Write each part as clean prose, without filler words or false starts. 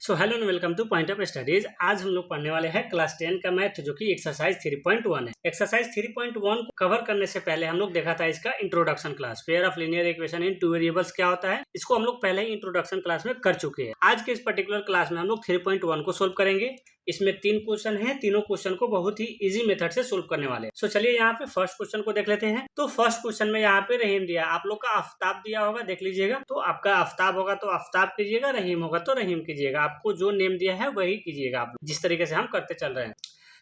So hello and welcome two point of studies. आज हम लोग पढ़ने वाले हैं क्लास 10 का मैथ जो कि एक्सरसाइज 3.1 है। एक्सरसाइज 3.1 को कवर करने से पहले हम लोग देखा था इसका introduction class, pair of linear equation in two variables क्या होता है, इसको हम लोग पहले ही इंट्रोडक्शन क्लास में कर चुके हैं। आज के इस पर्टिकुलर क्लास में हम लोग 3.1 को सोल्व करेंगे। इसमें 3 क्वेश्चन हैं, तीनों क्वेश्चन को बहुत ही इजी मेथड से सोल्व करने वाले। सो चलिए यहाँ पे फर्स्ट क्वेश्चन को देख लेते हैं। तो फर्स्ट क्वेश्चन में यहाँ पे रहीम दिया, आप लोग का आफ्ताब दिया होगा, देख लीजिएगा। तो आपका आफ्ताब होगा तो आफ्ताब कीजिएगा, रहीम होगा तो रहीम कीजिएगा। आपको जो नेम दिया है वही कीजिएगा, आप जिस तरीके से हम करते चल रहे हैं।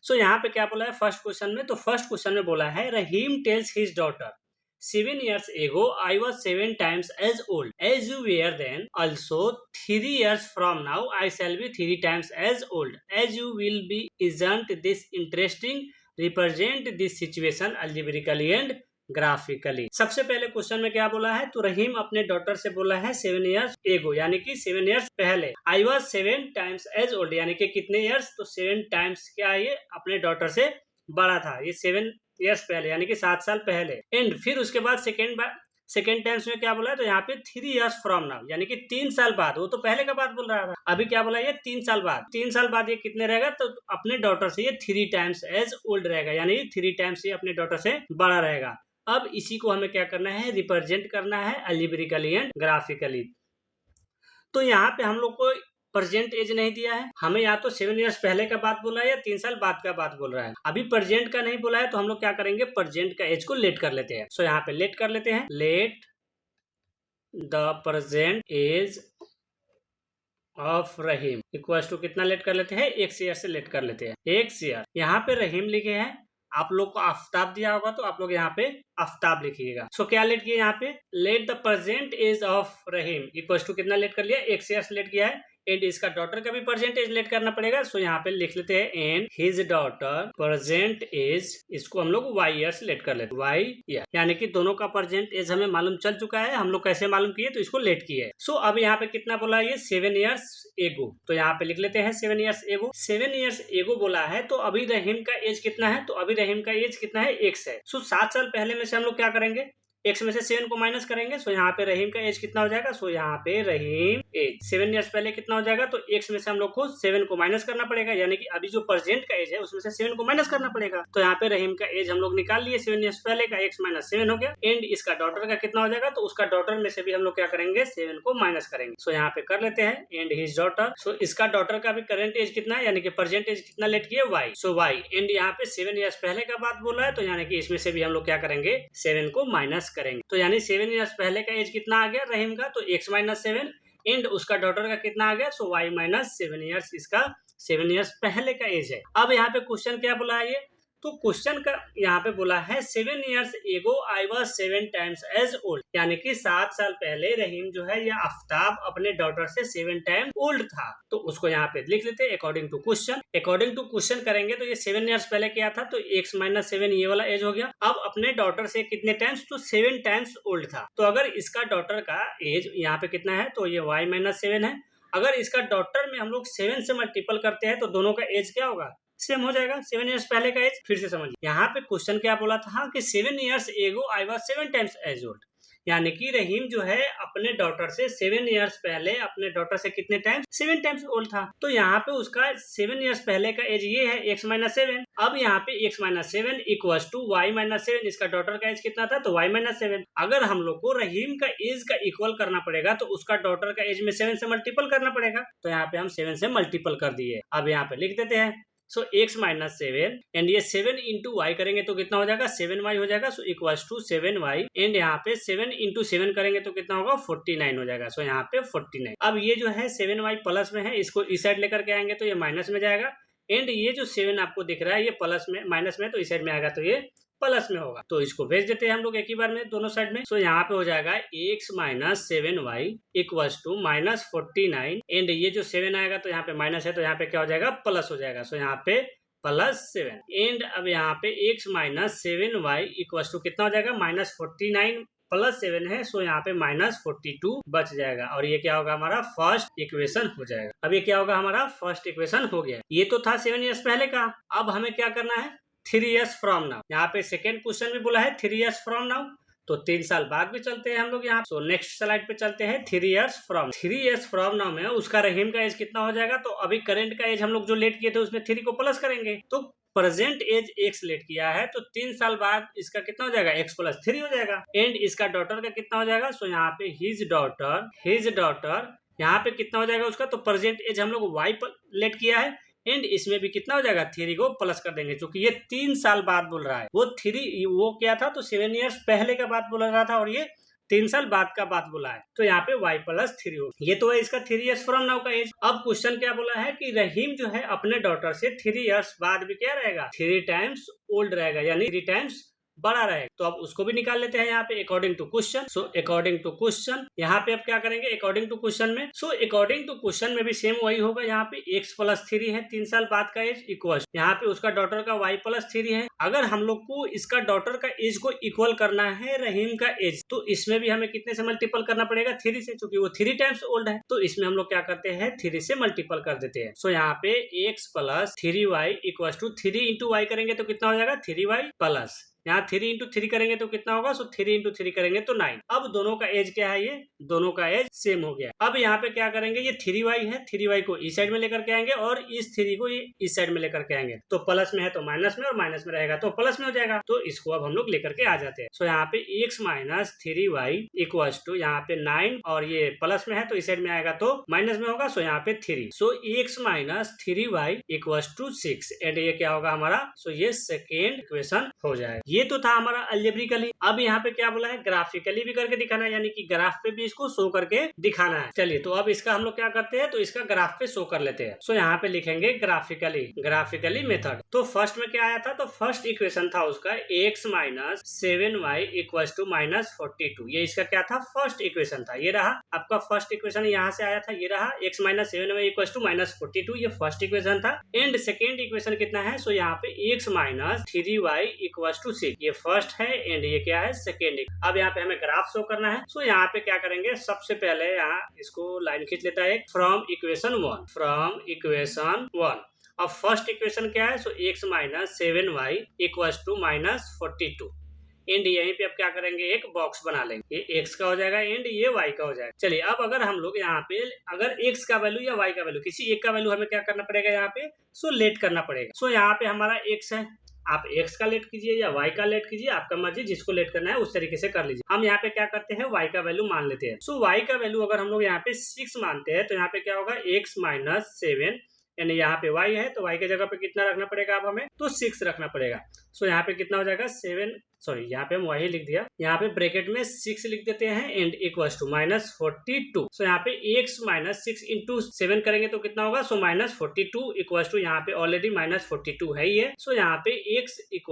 सो यहाँ पे क्या बोला है फर्स्ट क्वेश्चन में, तो फर्स्ट क्वेश्चन में बोला है Rahim tells his daughter 7 years ago I was 7 times as old as you were then. Also 3 years from now I shall be 3 times as old as you will be. Isn't this interesting? Represent this situation algebraically and graphically. सबसे पहले question में क्या बोला है, तो रहीम अपने daughter से बोला है 7 years ago यानी कि 7 years पहले। I was 7 times as old यानी कि कितने years, तो 7 times क्या ये अपने डॉटर से बड़ा था, ये 7 years पहले यानी कि 7 साल पहले। एंड फिर उसके बाद सेकेंड टाइम्स में क्या बोला है, तो यहाँ पे 3 years फ्रॉम नाउ यानी कि 3 साल बाद। वो तो पहले का बात बोल रहा था, अभी क्या बोला ये 3 साल बाद। 3 साल बाद ये कितने रहेगा, तो अपने डॉटर से ये 3 times एज ओल्ड रहेगा यानी 3 times ये अपने डॉटर से बड़ा रहेगा। अब इसी को हमें क्या करना है, रिप्रेजेंट करना है अलजेब्रिकली एंड ग्राफिकली। तो यहाँ पे हम लोग को प्रेजेंट एज नहीं दिया है, हमें या तो 7 years पहले का बात बोला है या 3 साल बाद का बात बोल रहा है। अभी प्रेजेंट का नहीं बोला है, तो हम लोग क्या करेंगे, प्रेजेंट का एज को लेट कर लेते हैं। सो यहाँ पे लेट कर लेते हैं, let the present age of Rahim equal to कितना लेट कर लेते हैं, 1 year से लेट कर लेते हैं, 1 year। यहाँ पे रहीम लिखे हैं, आप लोग को आफ्ताब दिया होगा तो आप लोग यहाँ पे आफ्ताब लिखिएगा। सो क्या लेट किया यहाँ पे, let the present age of Rahim equal to कितना लेट कर लिया, 1 year लेट किया है। एंड इसका डॉटर का भी प्रेजेंट एज लेट करना पड़ेगा। सो यहाँ पे लिख लेते हैं and his daughter present age, इसको हम लोग y years लेट कर लेते हैं, y year यानी कि दोनों का प्रेजेंट एज हमें मालूम चल चुका है। हम लोग कैसे मालूम किए, तो इसको लेट किए है। सो अब यहाँ पे कितना बोला है, ये 7 years एगो, तो यहाँ पे लिख लेते हैं 7 years एगो। 7 years एगो बोला है, तो अभी रहीम का एज कितना है, तो अभी रहीम का एज कितना है, x है। सो 7 साल पहले में से हम लोग क्या करेंगे, x में से 7 को माइनस करेंगे। सो यहाँ पे रहीम का एज कितना हो जाएगा, सो यहाँ पे रहीम एज 7 years पहले कितना हो जाएगा, तो x में से हम लोग को 7 को माइनस करना पड़ेगा यानी कि अभी जो प्रेजेंट का एज है उसमें से 7 को माइनस करना पड़ेगा। तो यहाँ पे रहीम का एज हम लोग निकाल लिए, 7 years पहले का, x माइनस 7 हो गया। एंड इसका डॉटर का कितना हो जाएगा, तो उसका डॉटर में से भी हम लोग क्या करेंगे, 7 को माइनस करेंगे। सो यहाँ पे कर लेते हैं एंड हिज डॉटर। सो इसका डॉटर का भी करंट एज कितना है यानी कि प्रेजेंट एज कितना लेट किया, y। सो y एंड यहाँ पे 7 years पहले का बात बोला है, तो यानी कि इसमें से भी हम लोग क्या करेंगे, 7 को माइनस करेंगे। तो यानी 7 years पहले का एज कितना आ गया रहीम का, तो x माइनस 7 एंड उसका डॉटर का कितना आ गया, सो y माइनस 7 years इसका 7 years पहले का एज है। अब यहाँ पे क्वेश्चन क्या बोला है ये, तो क्वेश्चन का यहाँ पे बोला है 7 years ago I was 7 times as old यानी कि 7 साल पहले रहीम जो है, ये आफ्ताब अपने डॉटर से 7 times ओल्ड था। तो उसको यहाँ पे लिख लेते हैं according to question. According to question करेंगे तो ये 7 years पहले क्या था, तो x माइनस 7 ये वाला एज हो गया। अब अपने डॉटर से कितने टाइम्स, तो 7 times ओल्ड था। तो अगर इसका डॉटर का एज यहाँ पे कितना है, तो ये y माइनस 7 है। अगर इसका डॉटर में हम लोग 7 से मल्टीपल करते हैं तो दोनों का एज क्या होगा, सेम हो जाएगा, 7 years पहले का एज। फिर से समझिए, यहाँ पे क्वेश्चन क्या बोला था कि 7 years ago I was 7 times as old यानी कि रहीम जो है अपने डॉटर से 7 years पहले अपने डॉटर से कितने टाइम्स, 7 times ओल्ड था। तो यहाँ पे उसका 7 years पहले का एज ये है, x माइनस 7। अब यहाँ पे x minus 7 equal to y minus 7, इसका डॉटर का एज कितना था, तो y माइनस 7। अगर हम लोग को रहीम का एज का इक्वल करना पड़ेगा तो उसका डॉटर का एज में 7 से मल्टीपल करना पड़ेगा। तो यहाँ पे हम 7 से मल्टीपल कर दिए। अब यहाँ पे लिख देते हैं, सो x माइनस 7 एंड ये 7 इंटू वाई करेंगे तो कितना हो जाएगा, 7y हो जाएगा। सो इक्वल्स टू 7y एंड यहाँ पे 7 इंटू 7 करेंगे तो कितना होगा, 49 हो जाएगा। सो यहाँ पे 49। अब ये जो है 7y प्लस में है, इसको इस साइड लेकर के आएंगे तो ये माइनस में जाएगा। एंड ये जो 7 आपको दिख रहा है ये प्लस में, माइनस में, तो इस साइड में आएगा तो ये प्लस में होगा। तो इसको भेज देते हैं हम लोग एक ही बार में दोनों साइड में। सो यहाँ पे हो जाएगा x minus 7y equal to minus 49 and ये जो 7 आएगा तो यहाँ पे माइनस है तो यहाँ पे क्या हो जाएगा, प्लस हो जाएगा। सो यहाँ पे प्लस 7 एंड अब यहाँ पे x minus 7y equal to कितना हो जाएगा, माइनस 49 प्लस 7 है। सो यहाँ पे माइनस 42 बच जाएगा और ये क्या होगा, हमारा फर्स्ट इक्वेशन हो जाएगा। अब ये क्या होगा, हमारा फर्स्ट इक्वेशन हो गया। ये तो था 7 years पहले का। अब हमें क्या करना है, 3 years फ्रॉम नाउ। यहाँ पे सेकेंड क्वेश्चन में बोला है 3 years फ्रॉम नाउ, तो 3 साल बाद भी चलते हैं हम लोग यहाँ। सो नेक्स्ट स्लाइड पे चलते हैं 3 years from. 3 years from now में उसका रहीम का एज कितना हो जाएगा, तो अभी करेंट का एज हम लोग जो लेट किए थे उसमें 3 को प्लस करेंगे, तो प्रेजेंट एज x लेट किया है, तो 3 साल बाद इसका कितना हो जाएगा, x + 3 हो जाएगा। एंड इसका डॉटर का कितना हो जाएगा, सो यहाँ पे हिज डॉटर यहाँ पे कितना हो जाएगा उसका, तो प्रेजेंट एज हम लोग y लेट किया है, एंड इसमें भी कितना हो जाएगा, 3 को प्लस कर देंगे, क्योंकि ये 3 साल बाद बोल रहा है। वो क्या था, तो 7 years पहले का बात बोल रहा था, और ये 3 साल बाद का बात बोला है, तो यहाँ पे y + 3 हो। ये तो है इसका 3 years फ्रॉम नाउ का एज। अब क्वेश्चन क्या बोला है कि रहीम जो है अपने डॉटर से 3 years बाद भी क्या रहेगा, 3 times ओल्ड रहेगा, यानी 3 times बड़ा रहेगा। तो अब उसको भी निकाल लेते हैं यहाँ पे according to question. So according to question यहाँ पे अब क्या करेंगे, अकॉर्डिंग टू क्वेश्चन में, सो अकॉर्डिंग टू क्वेश्चन में भी सेम वही होगा। यहाँ पे x + 3 है 3 साल बाद का एज, इक्वल यहाँ पे उसका डॉटर का y + 3 है। अगर हम लोग को इसका डॉटर का एज को इक्वल करना है रहीम का एज, तो इसमें भी हमें कितने से मल्टीपल करना पड़ेगा, 3 से, क्योंकि वो 3 times ओल्ड है। तो इसमें हम लोग क्या करते हैं, 3 से मल्टीपल कर देते हैं। सो यहाँ पे x + 3y = 3 × y करेंगे तो कितना हो जाएगा, 3y प्लस यहाँ 3 × 3 करेंगे तो कितना होगा, सो 3 × 3 करेंगे तो 9। अब दोनों का एज क्या है, ये दोनों का एज सेम हो गया। अब यहाँ पे क्या करेंगे, ये 3y है, 3y को इस साइड में लेकर के आएंगे और इस 3 को ये इस साइड में लेकर के आएंगे, तो प्लस में है तो माइनस में, और माइनस में रहेगा तो प्लस में हो जाएगा। तो इसको अब हम लोग लेकर के आ जाते हैं। सो यहाँ पे x - 3y = यहाँ पे 9, और ये प्लस में है तो इस साइड में आएगा तो माइनस में होगा, सो यहाँ पे 3। सो x - 3y = 6, एंड ये क्या होगा हमारा, सो ये सेकेंड इक्वेशन हो जाएगा। ये तो था हमारा अलजेब्रिकली। अब यहाँ पे क्या बोला है, ग्राफिकली भी करके दिखाना है, यानी कि ग्राफ पे भी इसको शो करके दिखाना है। चलिए, तो अब इसका हम लोग क्या करते हैं, तो इसका ग्राफ पे शो कर लेते हैं। सो यहाँ पे लिखेंगे ग्राफिकली मेथड। तो फर्स्ट में क्या आया था, तो फर्स्ट इक्वेशन था उसका x - 7y = -42। ये इसका क्या था, फर्स्ट इक्वेशन था। ये रहा आपका फर्स्ट इक्वेशन, यहाँ से आया था, ये रहा x - 7y = -42, ये फर्स्ट इक्वेशन था। एंड सेकेंड इक्वेशन कितना है, सो यहाँ पे x - 3y = 6, ये फर्स्ट है, एंड ये क्या है, सेकेंड। अब यहाँ पे हमें ग्राफ शो करना है। सो यहाँ पे क्या करेंगे, सबसे पहले यहाँ इसको लाइन खींच लेता है, फ्रॉम इक्वेशन 1। अब फर्स्ट इक्वेशन क्या है, सो x - 7y = -42, एंड यहीं पे अब क्या करेंगे, एक बॉक्स बना लेंगे, ये x का हो जाएगा एंड ये y का हो जाएगा। चलिए, अब अगर हम लोग यहाँ पे अगर x का वैल्यू या y का वैल्यू, किसी एक का वैल्यू हमें क्या करना पड़ेगा, यहाँ पे सो लेट करना पड़ेगा। सो यहाँ पे हमारा x है, आप x का लेट कीजिए या y का लेट कीजिए, आपका मर्जी, जिसको लेट करना है उस तरीके से कर लीजिए। हम यहाँ पे क्या करते हैं, y का वैल्यू मान लेते हैं। सो y का वैल्यू अगर हम लोग यहाँ पे 6 मानते हैं, तो यहाँ पे क्या होगा, x - 7, यानी यहाँ पे y है, तो y के जगह पे कितना रखना पड़ेगा, अब हमें तो 6 रखना पड़ेगा। सो यहाँ पे कितना हो जाएगा, 7, सॉरी यहाँ पे हम y लिख दिया, यहाँ पे ब्रैकेट में 6 लिख देते हैं, एंड = -42। सो यहाँ पे x - 6 × 7 करेंगे तो कितना होगा, सो -42 यहाँ पे ऑलरेडी -42 है ही है। सो यहाँ पे x =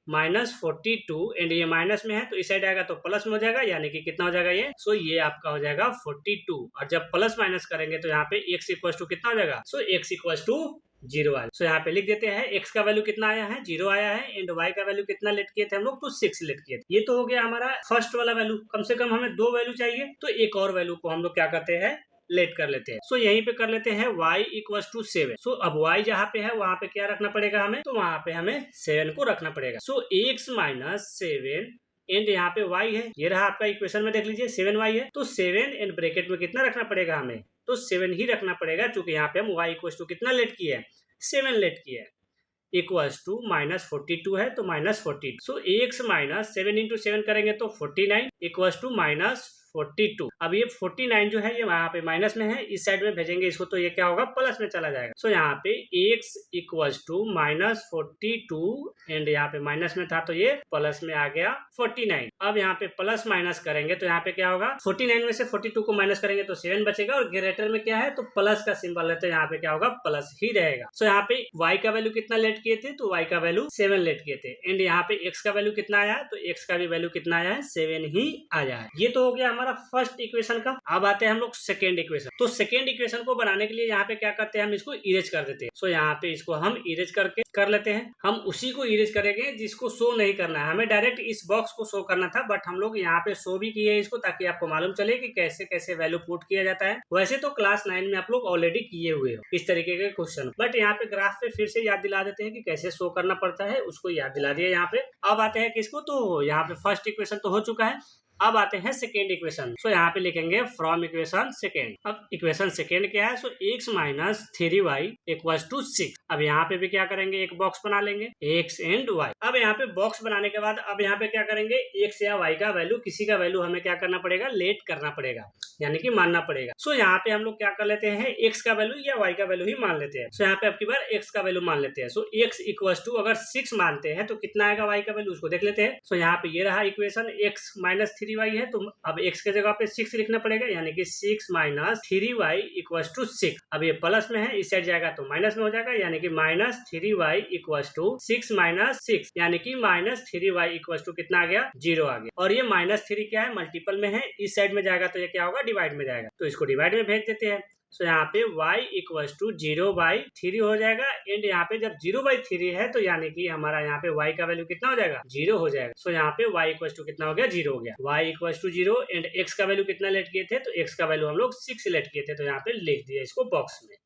-42, एंड ये माइनस में है तो इस साइड आएगा तो प्लस में हो जाएगा, यानी कि कितना हो जाएगा ये, सो ये आपका हो जाएगा 42। और जब प्लस माइनस करेंगे तो यहाँ पे x = कितना हो जाएगा, सो x = 0 आया। सो यहाँ पे लिख देते हैं, x का वैल्यू कितना आया है, 0 आया है, एंड y का वैल्यू कितना लेट किए थे हम लोग, तो 6 लेट किए थे। ये तो हो गया हमारा फर्स्ट वाला वैल्यू। कम से कम हमें 2 वैल्यू चाहिए, तो एक और वैल्यू को हम लोग क्या करते हैं, लेट कर लेते हैं। सो यहीं पे कर लेते हैं y = 7। सो अब y जहाँ पे है वहां पे क्या रखना पड़ेगा हमें, तो वहां पे हमें 7 को रखना पड़ेगा। सो x - 7 एंड यहाँ पे y है, ये रहा आपका इक्वेशन में देख लीजिए 7y है, तो 7 एंड ब्रैकेट में कितना रखना पड़ेगा हमें, तो 7 ही रखना पड़ेगा, क्योंकि यहाँ पे हम y = कितना लेट किए हैं, 7 लेट किए हैं, -42 है तो -42। सो x - 7 × 7 करेंगे तो 49 = -42। अब ये 49 जो है ये वहां पे माइनस में है, इस साइड में भेजेंगे इसको तो ये क्या होगा, प्लस में चला जाएगा। सो यहाँ पे x = -42, एंड यहाँ पे माइनस में था तो ये प्लस में आ गया 49। अब यहाँ पे प्लस माइनस करेंगे तो यहाँ पे क्या होगा, 49 में से 42 को माइनस करेंगे तो 7 बचेगा, और ग्रेटर में क्या है, तो प्लस का सिंबल है, तो यहाँ पे क्या होगा, प्लस ही रहेगा। सो यहाँ पे y का वैल्यू कितना लेट किए थे, तो y का वैल्यू 7 लेट किए थे, एंड यहाँ पे x का वैल्यू कितना आया है, तो x का भी वैल्यू कितना आया है, 7 ही आया है। ये तो हो गया हमारा हमारा फर्स्ट इक्वेशन का। अब आते हैं हम लोग सेकेंड इक्वेशन। तो सेकेंड इक्वेशन को बनाने के लिए यहाँ पे क्या करते हैं, हम इसको इरेज कर देते हैं। सो यहाँ पे इसको हम इरेज करके कर लेते हैं। हम उसी को इरेज करेंगे जिसको शो नहीं करना है, हमें डायरेक्ट इस बॉक्स को शो करना था, बट हम लोग यहाँ पे शो भी किए इसको ताकि आपको मालूम चले कि कैसे कैसे वैल्यू पुट किया जाता है। वैसे तो क्लास 9 में आप लोग ऑलरेडी किए हुए हो इस तरीके के क्वेश्चन, बट यहाँ पे ग्राफ पे फिर से याद दिला देते हैं कि कैसे शो करना पड़ता है, उसको याद दिला दिया यहाँ पे। अब आते हैं किसको, तो यहाँ पे फर्स्ट इक्वेशन तो हो चुका है। अब आते हैं सेकेंड इक्वेशन। सो यहाँ पे लिखेंगे फ्रॉम इक्वेशन सेकेंड। अब इक्वेशन सेकेंड क्या है, so x minus 3y equal to 6। अब यहाँ पे भी क्या करेंगे, एक बॉक्स बना लेंगे x एंड y। अब यहाँ पे बॉक्स बनाने के बाद अब यहाँ पे क्या करेंगे, x या y का वैल्यू, किसी का वैल्यू हमें क्या करना पड़ेगा, लेट करना पड़ेगा, यानी कि मानना पड़ेगा। सो यहाँ पे हम लोग क्या कर लेते हैं, x का वैल्यू या y का वैल्यू ही मान लेते हैं। सो यहाँ पे अब की बार x का वैल्यू मान लेते हैं। सो x इक्वल टू अगर 6 मानते हैं तो कितना आएगा y का वैल्यू, उसको देख लेते हैं। सो यहाँ पे ये रहा इक्वेशन, x माइनस 3y है, तो अब x के जगह पे 6 लिखना पड़ेगा, यानी कि 6 माइनस 3y इक्वल टू 6। अब ये प्लस में है, इस साइड जाएगा तो माइनस में हो जाएगा, यानी कि minus 3y equal to 6 minus 6, यानी कि माइनस 3y इक्वल टू कितना आ गया, 0 आ गया। और ये माइनस 3 क्या है, मल्टीपल में है, इस साइड में जाएगा तो ये क्या होगा, डिवाइड में जाएगा, तो इसको डिवाइड में भेज देते हैं। सो यहाँ पे y इक्वल टू 0/3 हो जाएगा। एंड यहाँ पे जब 0/3 है तो यानी कि हमारा यहाँ पे y का वैल्यू कितना हो जाएगा, 0 हो जाएगा। सो यहाँ पे y इक्वल टू कितना हो गया, 0 हो गया। y equal to 0 and x का वैल्यू कितना लेट किए थे, तो x का वैल्यू हम लोग 6 लेट किए थे, तो यहाँ पे लिख दिया इसको बॉक्स में।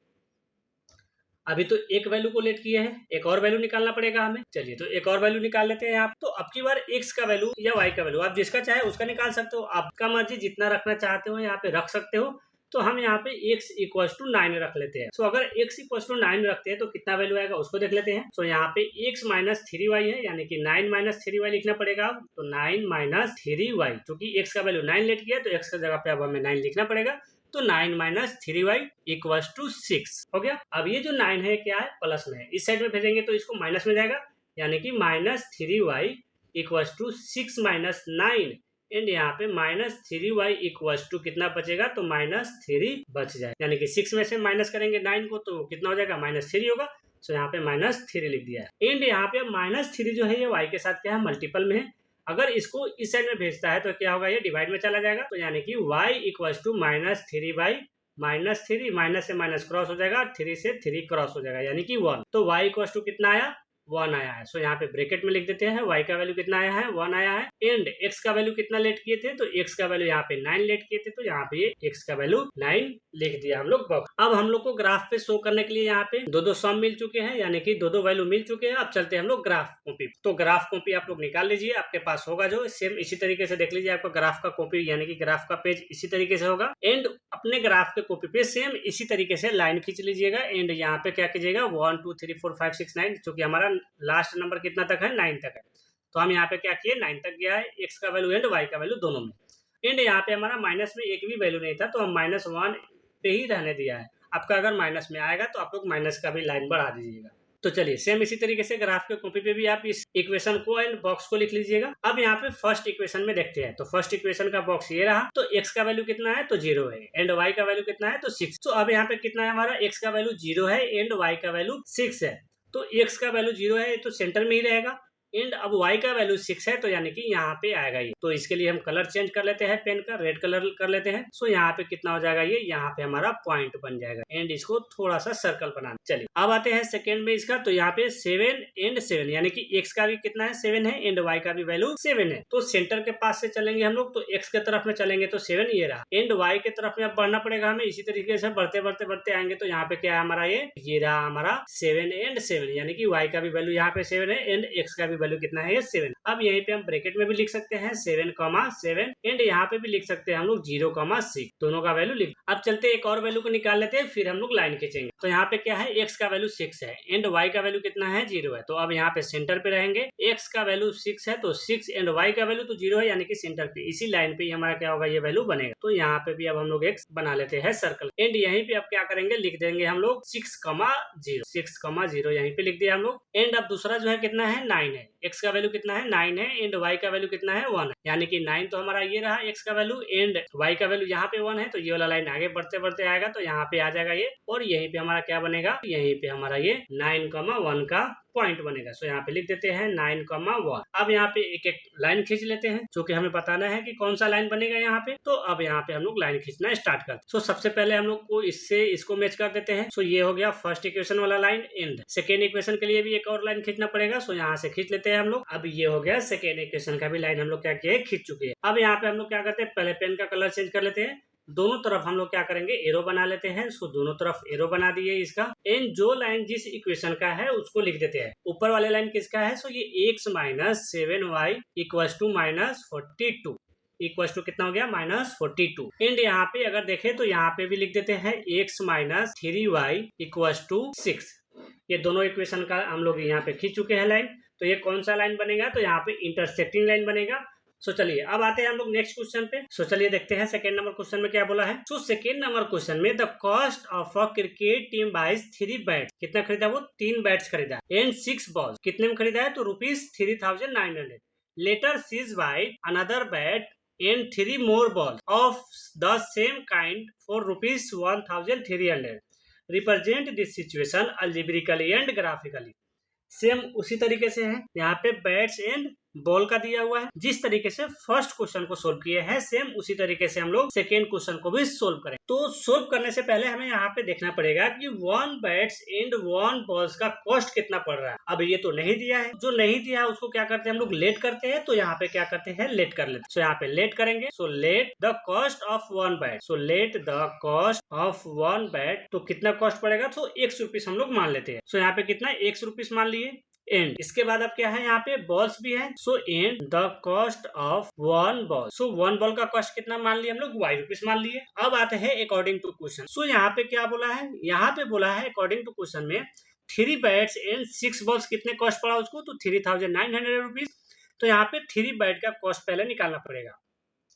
अभी तो एक वैल्यू को लेट किए हैं, एक और वैल्यू निकालना पड़ेगा हमें। चलिए तो एक और वैल्यू निकाल लेते हैं आप। तो अब की बार x का वैल्यू या y का वैल्यू आप जिसका चाहे उसका निकाल सकते हो, आपका मर्जी, जितना रखना चाहते हो यहाँ पे रख सकते हो। तो हम यहाँ पे x इक्वल टू 9 रख लेते हैं। सो अगर x इक्वल टू 9 रखते हैं तो कितना वैल्यू आएगा उसको देख लेते हैं। सो यहाँ पे x माइनस 3y है, यानी कि 9 माइनस 3y लिखना पड़ेगा। तो 9 माइनस 3y, क्योंकि x का वैल्यू 9 लेट किया तो x की जगह पे अब हमें 9 लिखना पड़ेगा। तो 9 माइनस 3y इक्वल टू 6 हो गया। अब ये जो 9 है क्या है, प्लस में है, इस साइड में भेजेंगे तो इसको माइनस में जाएगा, यानी कि minus 3y equal to 6 minus 9। And यहाँ पे माइनस 3y इक्वल टू कितना बचेगा, तो माइनस 3 बच जाए, यानी कि 6 में से माइनस करेंगे 9 को तो कितना हो जाएगा, माइनस 3 होगा। सो यहाँ पे माइनस 3 लिख दिया है। एंड यहाँ पे माइनस 3 जो है ये y के साथ क्या है, मल्टीपल में है। अगर इसको इस साइड में भेजता है तो क्या होगा, ये डिवाइड में चला जाएगा, तो यानी कि y equal to minus 3 by minus 3, minus से माइनस क्रॉस हो जाएगा, 3 से 3 क्रॉस हो जाएगा, यानी कि 1। तो y इक्वल टू कितना आया, 1 आया है। सो यहाँ पे ब्रैकेट में लिख देते हैं, y का वैल्यू कितना आया है, 1 आया है। एंड x का वैल्यू कितना लेट किए थे, तो x का वैल्यू यहाँ पे 9 लेट किए थे, तो यहाँ पे x का वैल्यू 9 लिख दिया हम लोग बॉक्स। अब हम लोग को ग्राफ पे शो करने के लिए यहाँ पे दो सम मिल चुके हैं, यानी कि दो वैल्यू मिल चुके हैं। अब चलते हैं हम लोग ग्राफ कॉपी। तो ग्राफ कॉपी आप लोग निकाल लीजिए, आपके पास होगा जो सेम इसी तरीके से देख लीजिए, आपका ग्राफ का कॉपी यानी कि ग्राफ का पेज इसी तरीके से होगा। एंड अपने ग्राफ के कॉपी पे सेम इसी तरीके से लाइन खींच लीजिएगा। एंड यहाँ पे क्या कीजिएगा, 1 2 3 4 5 6 9, क्योंकि हमारा लास्ट नंबर कितना तक है, 9 तक है, तो हम यहाँ पे क्या किए, 9 तक गया है, x का वैल्यू एंड y का वैल्यू दोनों में। एंड यहाँ पे हमारा माइनस में एक भी वैल्यू नहीं था, तो हम -1 पे ही रहने दिया है। आपका अगर माइनस में आएगा तो आप लोग माइनस का भी लाइन बढ़ा दीजिएगा। तो चलिए सेम इसी तरीके से ग्राफ के कॉपी पे भी आप इस इक्वेशन को एंड बॉक्स को लिख लीजिएगा। अब यहाँ पे फर्स्ट इक्वेशन में देखते हैं। तो फर्स्ट इक्वेशन का बॉक्स ये रहा। तो x का वैल्यू कितना है, तो 0 है, एंड y का वैल्यू कितना है, तो 6। तो अब यहाँ पे कितना है, हमारा x का वैल्यू 0 है एंड y का वैल्यू 6 है। तो x का वैल्यू 0 है तो सेंटर में ही रहेगा। एंड अब y का वैल्यू 6 है, तो यानी कि यहाँ पे आएगा ये। तो इसके लिए हम कलर चेंज कर लेते हैं, पेन का रेड कलर कर लेते हैं। सो यहाँ पे कितना हो जाएगा, ये यहाँ पे हमारा पॉइंट बन जाएगा। एंड इसको थोड़ा सा सर्कल बनाना। चलिए अब आते हैं सेकंड में इसका। तो यहाँ पे 7 एंड 7, यानी कि x का भी कितना है, 7 है, एंड y का भी वैल्यू 7 है। तो सेंटर के पास से चलेंगे हम लोग, तो x के तरफ में चलेंगे तो 7 ये रहा, एंड y के तरफ में अब बढ़ना पड़ेगा हमें। इसी तरीके से बढ़ते बढ़ते बढ़ते आएंगे तो यहाँ पे क्या है हमारा, ये रहा हमारा 7 एंड 7, यानी कि y का भी वैल्यू यहाँ पे 7 है एंड x का भी वैल्यू कितना है, 7। अब यहीं पे हम ब्रैकेट में भी लिख सकते हैं 7,7, एंड यहाँ पे भी लिख सकते हैं हम लोग 0,6, दोनों का वैल्यू लिख। अब चलते एक और वैल्यू को निकाल लेते हैं, फिर हम लोग लाइन खींचेंगे। तो यहाँ पे क्या है, x का वैल्यू 6 है एंड y का वैल्यू कितना है, 0 है। तो अब यहाँ पे सेंटर पे रहेंगे, x का वैल्यू 6 है तो 6 एंड y का वैल्यू तो 0 है, यानी कि सेंटर पे इसी लाइन पे हमारा क्या होगा, ये वैल्यू बनेगा। तो यहाँ पे भी अब हम लोग x बना लेते हैं सर्कल। एंड यहीं पे अब क्या करेंगे, लिख देंगे हम लोग 6,0 यहीं पे लिख दिया हम लोग। एंड अब दूसरा जो है कितना है, 9 है, x का वैल्यू कितना है, 9 है एंड y का वैल्यू कितना है 1 है, यानी कि 9 तो हमारा ये रहा x का वैल्यू एंड y का वैल्यू यहाँ पे 1 है, तो ये वाला लाइन आगे बढ़ते बढ़ते आएगा तो यहाँ पे आ जाएगा ये, और यहीं पे हमारा क्या बनेगा, यहीं पे हमारा ये 9,1 का पॉइंट बनेगा। सो यहाँ पे लिख देते हैं 9,1। अब यहाँ पे एक एक लाइन खींच लेते हैं, जो कि हमें बताना है कि कौन सा लाइन बनेगा यहाँ पे। तो अब यहाँ पे हम लोग लाइन खींचना स्टार्ट करते हैं। सो सबसे पहले हम लोग को इससे इसको मैच कर देते हैं। सो ये हो गया फर्स्ट इक्वेशन वाला लाइन एंड सेकेंड इक्वेशन के लिए भी एक और लाइन खींचना पड़ेगा। सो यहाँ से खींच लेते हैं हम लोग। अब ये हो गया सेकेंड इक्वेशन का भी लाइन हम लोग क्या किया है, खींच चुके हैं। अब यहाँ पे हम लोग क्या करते हैं, पहले पेन का कलर चेंज कर लेते हैं। दोनों तरफ हम लोग क्या करेंगे, एरो बना लेते हैं। सो दोनों तरफ एरो बना दिए इसका एंड जो लाइन जिस इक्वेशन का है उसको लिख देते हैं। ऊपर वाले लाइन किसका है, सो ये x minus 7y equals to minus 42 equals to कितना हो गया, माइनस 42। एंड यहाँ पे अगर देखें तो यहाँ पे भी लिख देते हैं x minus 3y equals to 6। ये दोनों इक्वेशन का हम लोग यहाँ पे खींच चुके हैं लाइन। तो ये कौन सा लाइन बनेगा, तो यहाँ पे इंटरसेक्टिंग लाइन बनेगा। सो चलिए अब आते हैं हम लोग नेक्स्ट क्वेश्चन पे। सो चलिए देखते हैं सेकंड नंबर क्वेश्चन में क्या बोला है। सो सेकंड नंबर क्वेश्चन में the cost of a cricket team buys 3 bats, कितना खरीदा, वो 3 बैट्स खरीदा एंड 6 बॉल्स, कितने में खरीदा है, तो ₹3,900। Later she buy another bat and 3 more balls of the same kind for ₹1,300। Represent this situation algebraically and graphically. Same उसी तरीके से है, यहाँ पे बैट्स एंड बॉल का दिया हुआ है। जिस तरीके से फर्स्ट क्वेश्चन को सोल्व किए हैं सेम उसी तरीके से हम लोग सेकेंड क्वेश्चन को भी सोल्व करें। तो सोल्व करने से पहले हमें यहाँ पे देखना पड़ेगा कि 1 बैट्स एंड 1 बॉल्स का कॉस्ट कितना पड़ रहा है। अब ये तो नहीं दिया है, जो नहीं दिया है उसको क्या करते हैं हम लोग, लेट करते हैं। तो यहाँ पे क्या करते हैं, लेट कर लेते हैं। सो यहाँ पे लेट करेंगे। सो let the cost of 1 bat. So let the cost of 1 bat, तो कितना कॉस्ट पड़ेगा, तो ₹1 हम लोग मान लेते हैं। सो यहाँ पे कितना, ₹1 मान लिए एंड इसके बाद अब क्या है, यहाँ पे बॉल्स भी है। So and the cost of 1 ball. So 1 ball का कॉस्ट कितना मान लिया हम लोग, ₹Y मान लिए। अब आते हैं अकॉर्डिंग टू क्वेश्चन। सो यहाँ पे क्या बोला है, यहाँ पे बोला है अकॉर्डिंग टू क्वेश्चन में 3 बैट्स एंड 6 बॉल्स कितने कॉस्ट पड़ा उसको, तो ₹3,900। तो यहाँ पे 3 बैट का कॉस्ट पहले निकालना पड़ेगा।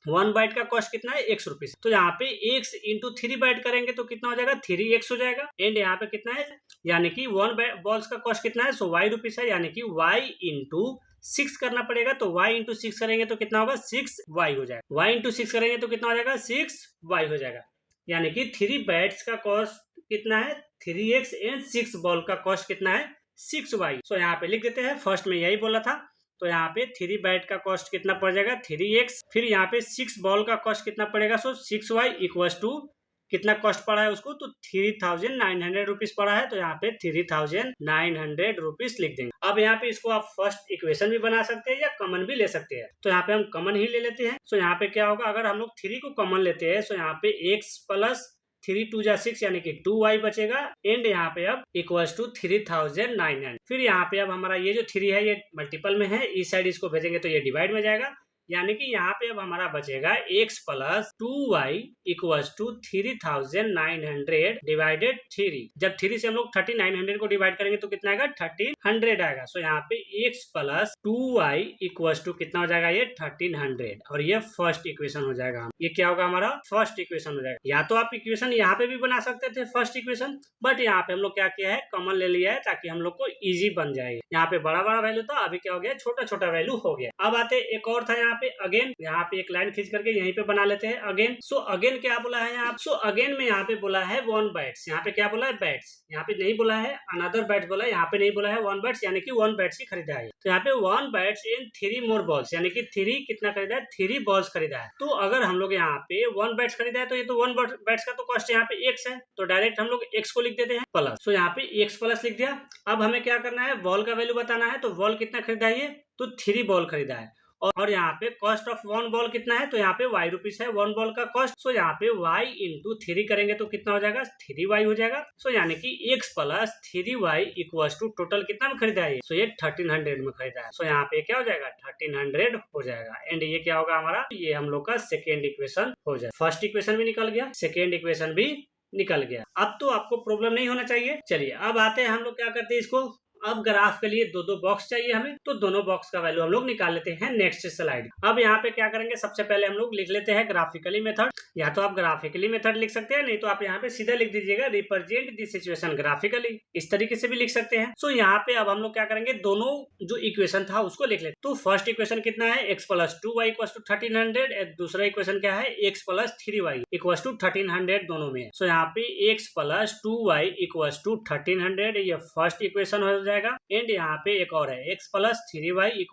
1 बाइट का कॉस्ट कितना है, ₹1। तो यहाँ पे x इंटू 3 बाइट करेंगे तो कितना हो जाएगा, 3x हो जाएगा। एंड यहाँ पे कितना है, यानी कि 1 बॉल्स का कॉस्ट कितना है, सो ₹Y है, यानी कि y इंटू 6 करना पड़ेगा। तो y इंटू 6 करेंगे तो कितना होगा, 6y हो जाएगा। y इंटू 6 करेंगे तो कितना हो जाएगा, 6y हो जाएगा। यानी कि 3 बैट्स का कॉस्ट कितना है, 3x एंड 6 बॉल का कॉस्ट कितना है, 6y। सो यहाँ पे लिख देते हैं, फर्स्ट में यही बोला था। तो यहाँ पे 3 बैट का कॉस्ट कितना पड़ जाएगा, 3x। फिर यहाँ पे 6 बॉल का कॉस्ट कितना पड़ेगा, सो 6y इक्वल्स टू कितना कॉस्ट पड़ा है उसको, तो ₹3,900 पड़ा है। तो यहाँ पे ₹3,900 लिख देंगे। अब यहाँ पे इसको आप फर्स्ट इक्वेशन भी बना सकते हैं या कॉमन भी ले सकते हैं। तो यहाँ पे हम कॉमन ही ले लेते हैं। सो यहाँ पे क्या होगा, अगर हम लोग 3 को कॉमन लेते हैं, सो यहाँ पे x प्लस 3 2 जा 6 यानी कि 2y बचेगा। एंड यहाँ पे अब इक्वल्स टू 3,900। फिर यहाँ पे अब हमारा ये जो 3 है ये मल्टीपल में है, इस साइड इसको भेजेंगे तो ये डिवाइड में जाएगा। यानी कि यहाँ पे अब हमारा बचेगा x plus 2y equals to 3,900 divided 3। जब 3 से हम लोग 3,900 को डिवाइड करेंगे तो कितना आएगा, 1,300 आएगा। सो यहाँ पे x plus 2y equals to कितना हो जाएगा, ये 1,300। और ये फर्स्ट इक्वेशन हो जाएगा। ये क्या होगा, हमारा फर्स्ट इक्वेशन हो जाएगा। या तो आप इक्वेशन यहाँ पे भी बना सकते थे फर्स्ट इक्वेशन, बट यहाँ पे हम लोग क्या किया है, कॉमन ले लिया है ताकि हम लोग को इजी बन जाए। यहाँ पे बड़ा बड़ा वैल्यू था, अभी क्या हो गया, छोटा छोटा वैल्यू हो गया। अब आते एक और था यहाँ पे अगेन। यहाँ पे एक लाइन खींच करके यहीं पे बना लेते हैं अगेन। सो अगेन क्या बोला है यहाँ, सो अगेन में यहाँ पे बोला है 1 बैट्स। यहाँ पे क्या बोला है, बैट्स। यहाँ पे नहीं बोला है अनदर बैट्स बोला है, यहाँ पे नहीं बोला है 1 बैट्स, यानी कि 1 बैट्स ही खरीदा है। तो यहाँ पे 1 बैट्स एंड 3 मोर बॉल्स, यानी कि 3 कितना खरीदा है, 3 बॉल्स खरीदा है। तो अगर हम लोग यहाँ पे 1 बैट्स खरीदा है तो ये तो 1 बैट्स का तो कॉस्ट यहाँ पे x है। तो डायरेक्ट हम लोग x को लिख देते हैं प्लस। तो यहाँ पे x प्लस लिख दिया। अब हमें क्या करना है, बॉल का वैल्यू बताना है। तो बॉल कितना खरीदा है, ये तो 3 बॉल खरीदा है। और यहाँ पे कॉस्ट ऑफ 1 बॉल कितना है, तो यहाँ पे ₹Y है 1 बॉल का कॉस्ट। सो यहाँ पे y इंटू 3 करेंगे तो कितना हो जाएगा, 3y हो जाएगा। सो यानी कि x plus 3y equals to total कितना में खरीदा है, सो ये 1,300 में खरीदा है। सो यहाँ पे क्या हो जाएगा, 1,300 हो जाएगा। एंड ये क्या होगा हमारा, ये हम लोग का सेकेंड इक्वेशन हो जाए। फर्स्ट इक्वेशन भी निकल गया, सेकेंड इक्वेशन भी निकल गया। अब तो आपको प्रॉब्लम नहीं होना चाहिए। चलिए अब आते हैं हम लोग क्या करते हैं, इसको अब ग्राफ के लिए दो दो बॉक्स चाहिए हमें, तो दोनों बॉक्स का वैल्यू हम लोग निकाल लेते हैं नेक्स्ट स्लाइड। अब यहाँ पे क्या करेंगे, सबसे पहले हम लोग लिख लेते हैं ग्राफिकली मेथड। या तो आप ग्राफिकली मेथड लिख सकते हैं, नहीं तो आप यहाँ पे सीधा लिख दीजिएगा रिप्रेजेंट द सिचुएशन ग्राफिकली, इस तरीके से भी लिख सकते हैं। सो यहाँ पे अब हम लोग क्या करेंगे, दोनों जो इक्वेशन था उसको लिख लेते। तो फर्स्ट इक्वेशन कितना है, x + 2y = 1300, दूसरा इक्वेशन क्या है, x + 3y = 1300 दोनों में। सो यहाँ पे x + 2y = 1300 ये फर्स्ट इक्वेशन हो जाएगा। एंड यहाँ पे एक और है, x + 3y =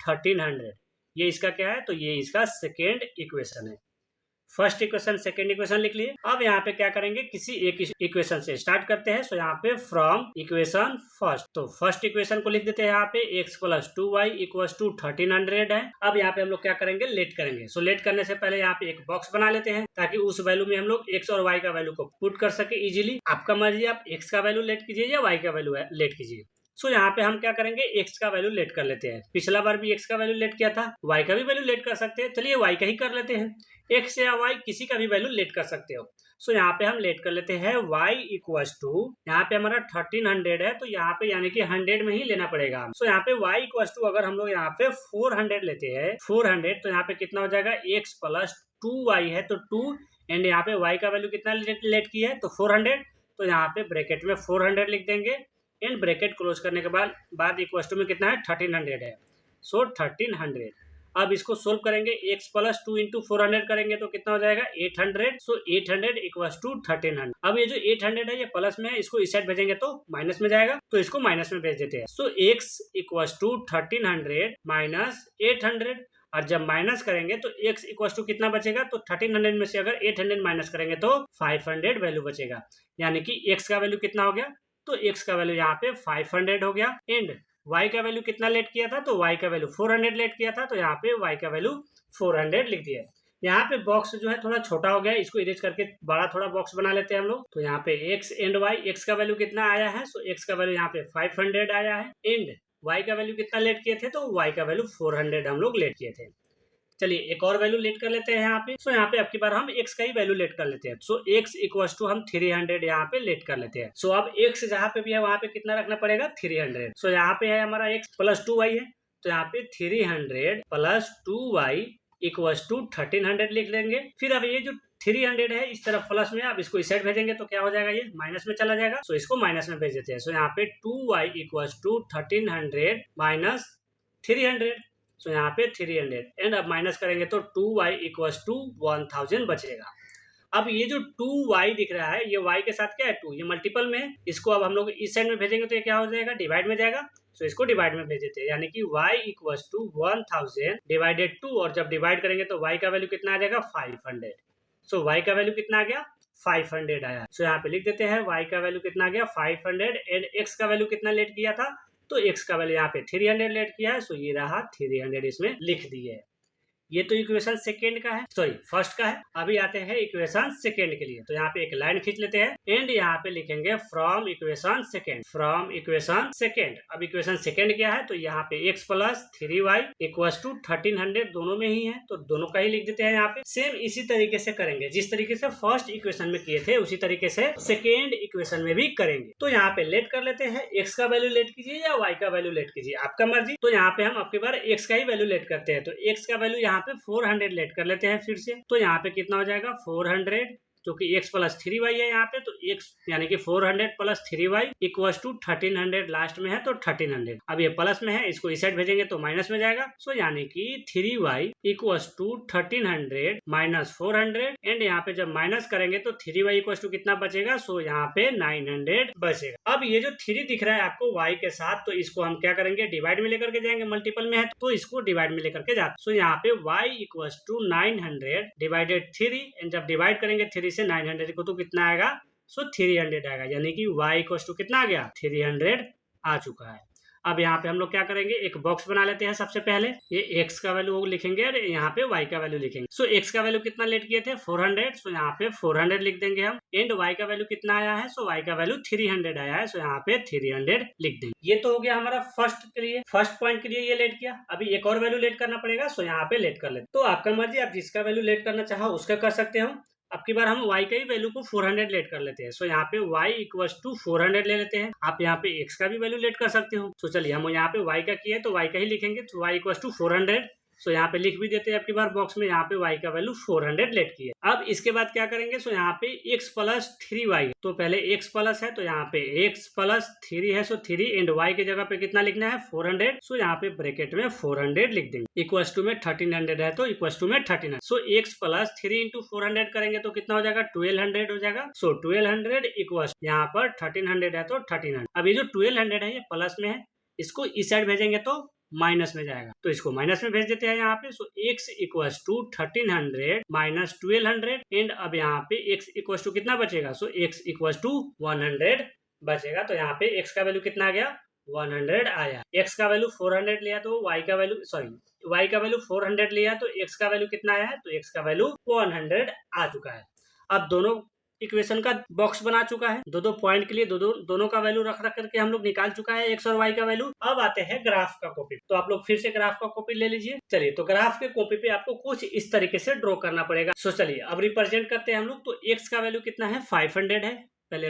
1300, ये इसका क्या है, तो ये इसका सेकेंड इक्वेशन है। फर्स्ट इक्वेशन सेकेंड इक्वेशन लिख लिए। अब यहाँ पे क्या करेंगे, किसी एक इक्वेशन से स्टार्ट करते हैं। सो यहाँ पे फ्रॉम इक्वेशन फर्स्ट, तो फर्स्ट इक्वेशन को लिख देते हैं यहाँ पे x + 2y = 1300 है। अब यहाँ पे हम लोग क्या करेंगे, लेट करेंगे। सो लेट करने से पहले यहाँ पे एक बॉक्स बना लेते हैं, ताकि उस वैल्यू में हम लोग x और y का वैल्यू को पुट कर सके इजीली। आपका मर्जी, आप x का वैल्यू लेट कीजिए या y का वैल्यू लेट कीजिए। सो यहाँ पे हम क्या करेंगे, x का वैल्यू लेट कर लेते हैं। पिछला बार भी x का वैल्यू लेट किया था, y का भी वैल्यू लेट कर सकते हैं। चलिए y का ही कर लेते हैं, x या y किसी का भी वैल्यू लेट कर सकते हो। सो यहाँ पे हम लेट कर लेते हैं y = यहाँ पे हमारा 1300 है, तो यहाँ पे यानी कि 100 में ही लेना पड़ेगा। सो यहाँ पे y = अगर हम लोग यहाँ पे 400 लेते हैं, 400, तो यहाँ पे कितना हो जाएगा, x + 2y है तो 2, एंड यहाँ पे y का वैल्यू कितना लेट की है, तो 400, तो यहाँ पे ब्रैकेट में 400 लिख देंगे, एंड ब्रैकेट क्लोज करने के बाद इक्वल टू में कितना है, 1300 है। सो 1300। अब इसको सोल्व करेंगे, x + 2 × 400 करेंगे तो कितना हो जाएगा, 800। सो 800 = 1300। अब ये जो 800 है ये प्लस में है, इसको इस साइड भेजेंगे तो माइनस में जाएगा, तो इसको माइनस में भेज देते हैं। सो x = 1300 - 800, और जब माइनस करेंगे तो x = कितना बचेगा, तो 1300 में से अगर 800 माइनस करेंगे तो 500 वैल्यू बचेगा। यानी कि x का वैल्यू कितना हो गया, तो x का वैल्यू यहाँ पे 500 हो गया। एंड y का वैल्यू कितना लेट किया था, तो y का वैल्यू 400 लेट किया था, तो यहाँ पे y का वैल्यू 400 लिख दिया। यहाँ पे बॉक्स जो है थोड़ा छोटा हो गया, इसको इरेज करके बड़ा थोड़ा बॉक्स बना लेते हैं हम लोग। तो यहाँ पे x एंड y, x का वैल्यू कितना आया है, सो x का वैल्यू यहाँ पे 500 आया है। एंड y का वैल्यू कितना लेट किए थे, तो y का वैल्यू 400 हम लोग लेट किए थे। चलिए एक और वैल्यू लेट कर लेते हैं यहाँ पे। सो यहाँ पे अब की बार हम x का ही वैल्यू लेट कर लेते हैं। सो x = हम 300 यहाँ पे लेट कर लेते हैं। सो अब x जहाँ पे भी है वहाँ पे कितना रखना पड़ेगा, 300। सो यहाँ पे है हमारा x + 2y है, तो यहाँ पे 300 + 2y = 1300 लिख लेंगे। फिर अब ये जो 300 है इस तरफ प्लस में, अब इसको इस साइड भेजेंगे तो क्या हो जाएगा, ये माइनस में चला जाएगा। सो इसको माइनस में भेज देते हैं। सो यहाँ पे 2y = 1300 - 300, सो यहाँ पे 300, एंड अब माइनस करेंगे तो 2y = 1000 बचेगा। अब ये जो 2y दिख रहा है, ये y के साथ क्या है, 2, ये मल्टीपल में है। इसको अब हम लोग इस साइड में भेजेंगे तो ये क्या हो जाएगा, डिवाइड में जाएगा। सो इसको डिवाइड में भेज देते हैं, यानी कि y = 1000 / 2, और जब डिवाइड करेंगे तो y का वैल्यू कितना आ जाएगा, 500। सो y का वैल्यू कितना आ गया, 500 आया। सो यहाँ पे लिख देते हैं y का वैल्यू कितना आ गया, 500, एंड x का वैल्यू कितना लेट किया था, तो x का वैल्यू यहाँ पे 300 लेट किया है। सो ये रहा 300, इसमें लिख दिए। ये तो इक्वेशन सेकेंड का है, सॉरी फर्स्ट का है। अभी आते हैं इक्वेशन सेकेंड के लिए। तो यहाँ पे एक लाइन खींच लेते हैं, एंड यहाँ पे लिखेंगे from equation second, from equation second. अब इक्वेशन सेकेंड क्या है, तो यहाँ पे x + 3y = 1300 दोनों में ही है, तो दोनों का ही लिख देते हैं यहाँ पे। सेम इसी तरीके से करेंगे, जिस तरीके से फर्स्ट इक्वेशन में किए थे उसी तरीके से सेकेंड इक्वेशन में भी करेंगे। तो यहाँ पे लेट कर लेते हैं, x का वैल्यू लेट कीजिए या y का वैल्यू लेट कीजिए, आपका मर्जी। तो यहाँ पे हम आपकी बार x का ही वैल्यू लेट करते हैं, तो x का वैल्यू यहाँ पे 400 लेट कर लेते हैं फिर से। तो यहाँ पे कितना हो जाएगा, 400, क्योंकि x + 3y है यहाँ पे, तो x यानी कि 400 + 3y = 1300 लास्ट में है, तो 1300। अब ये प्लस में है, इसको इस साइड भेजेंगे तो माइनस में जाएगा। सो यानी कि 3y = 1300 - 400, एंड यहाँ पे जब माइनस करेंगे तो 3y = कितना बचेगा, सो यहाँ पे 900 बचेगा। अब ये जो 3 दिख रहा है आपको y के साथ, तो इसको हम क्या करेंगे, डिवाइड में लेकर के जाएंगे, मल्टीपल में है तो इसको डिवाइड में लेकर के जाते। सो यहाँ पे y = 900 / 3, एंड जब डिवाइड करेंगे 3 से 900 को तो कितना आएगा, सो 300 आएगा, यानी कि y = कितना आ गया, 300 आ चुका है। अब यहाँ पे हम लोग क्या करेंगे, एक बॉक्स बना लेते हैं। सबसे पहले ये x का वैल्यू लिखेंगे और यहाँ पे y का वैल्यू लिखेंगे। सो x का वैल्यू कितना लेट किए थे, 400, सो यहाँ पे 400 लिख देंगे हम। एंड y का वैल्यू कितना आया है, सो y का वैल्यू 300 आया है, सो यहाँ पे 300 लिख देंगे। ये तो हो गया हमारा फर्स्ट के लिए, फर्स्ट पॉइंट के लिए ये लेट किया। अभी एक और वैल्यू लेट करना पड़ेगा, सो यहाँ पे लेट कर लेते। तो आपका मर्जी, आप जिसका वैल्यू लेट करना चाहो उसका कर सकते हो। अब की बार हम y का ही वैल्यू को 400 लेट कर लेते हैं। सो यहाँ पे y इक्वल टू 400 ले लेते हैं। आप यहाँ पे x का भी वैल्यू लेट कर सकते हो। तो चलिए हम यहाँ पे y का किया है तो y का ही लिखेंगे। तो y इक्वल टू 400। सो यहाँ पे लिख भी देते हैं आपकी बार बॉक्स में, यहाँ पे y का वैल्यू 400 लेट की है। अब इसके बाद क्या करेंगे, सो यहाँ पे x प्लस 3y, तो पहले x प्लस है तो यहाँ पे x प्लस 3 है, सो 3 एंड y की जगह पे कितना लिखना है 400। सो यहाँ पे ब्रैकेट में 400 लिख देंगे। इक्वल्स टू में 1300 है तो इक्वल्स टू में 39। सो x प्लस 3 इंटू 400 करेंगे तो कितना हो जाएगा 1200 हो जाएगा। सो 1200 इक्वल्स यहाँ पर 1300 है तो 1300। अब ये जो 1200 है ये प्लस में है, इसको इस साइड भेजेंगे तो माइनस में जाएगा, तो इसको माइनस में भेज देते हैं यहाँ पे। So x equals to 1300 minus 1200 and अब यहाँ पे x इक्वल्स टू कितना बचेगा, सो x इक्वल्स टू 100 बचेगा। तो यहाँ पे x का वैल्यू कितना आ गया 100 आया। x का वैल्यू 400 लिया तो y का वैल्यू y का वैल्यू 400 लिया तो x का वैल्यू कितना आया है, तो x का वैल्यू 100 आ चुका है। अब दोनों इक्वेशन का बॉक्स बना चुका है, दो पॉइंट के लिए दोनों का वैल्यू रख करके हम लोग निकाल चुका है x और y का वैल्यू। अब आते हैं ग्राफ का कॉपी, तो आप लोग फिर से ग्राफ का कॉपी ले लीजिए। चलिए तो ग्राफ के कॉपी पे आपको कुछ इस तरीके से ड्रॉ करना पड़ेगा। सो चलिए अब रिप्रेजेंट करते हैं हम लोग। तो x का वैल्यू कितना है 500 है। पहले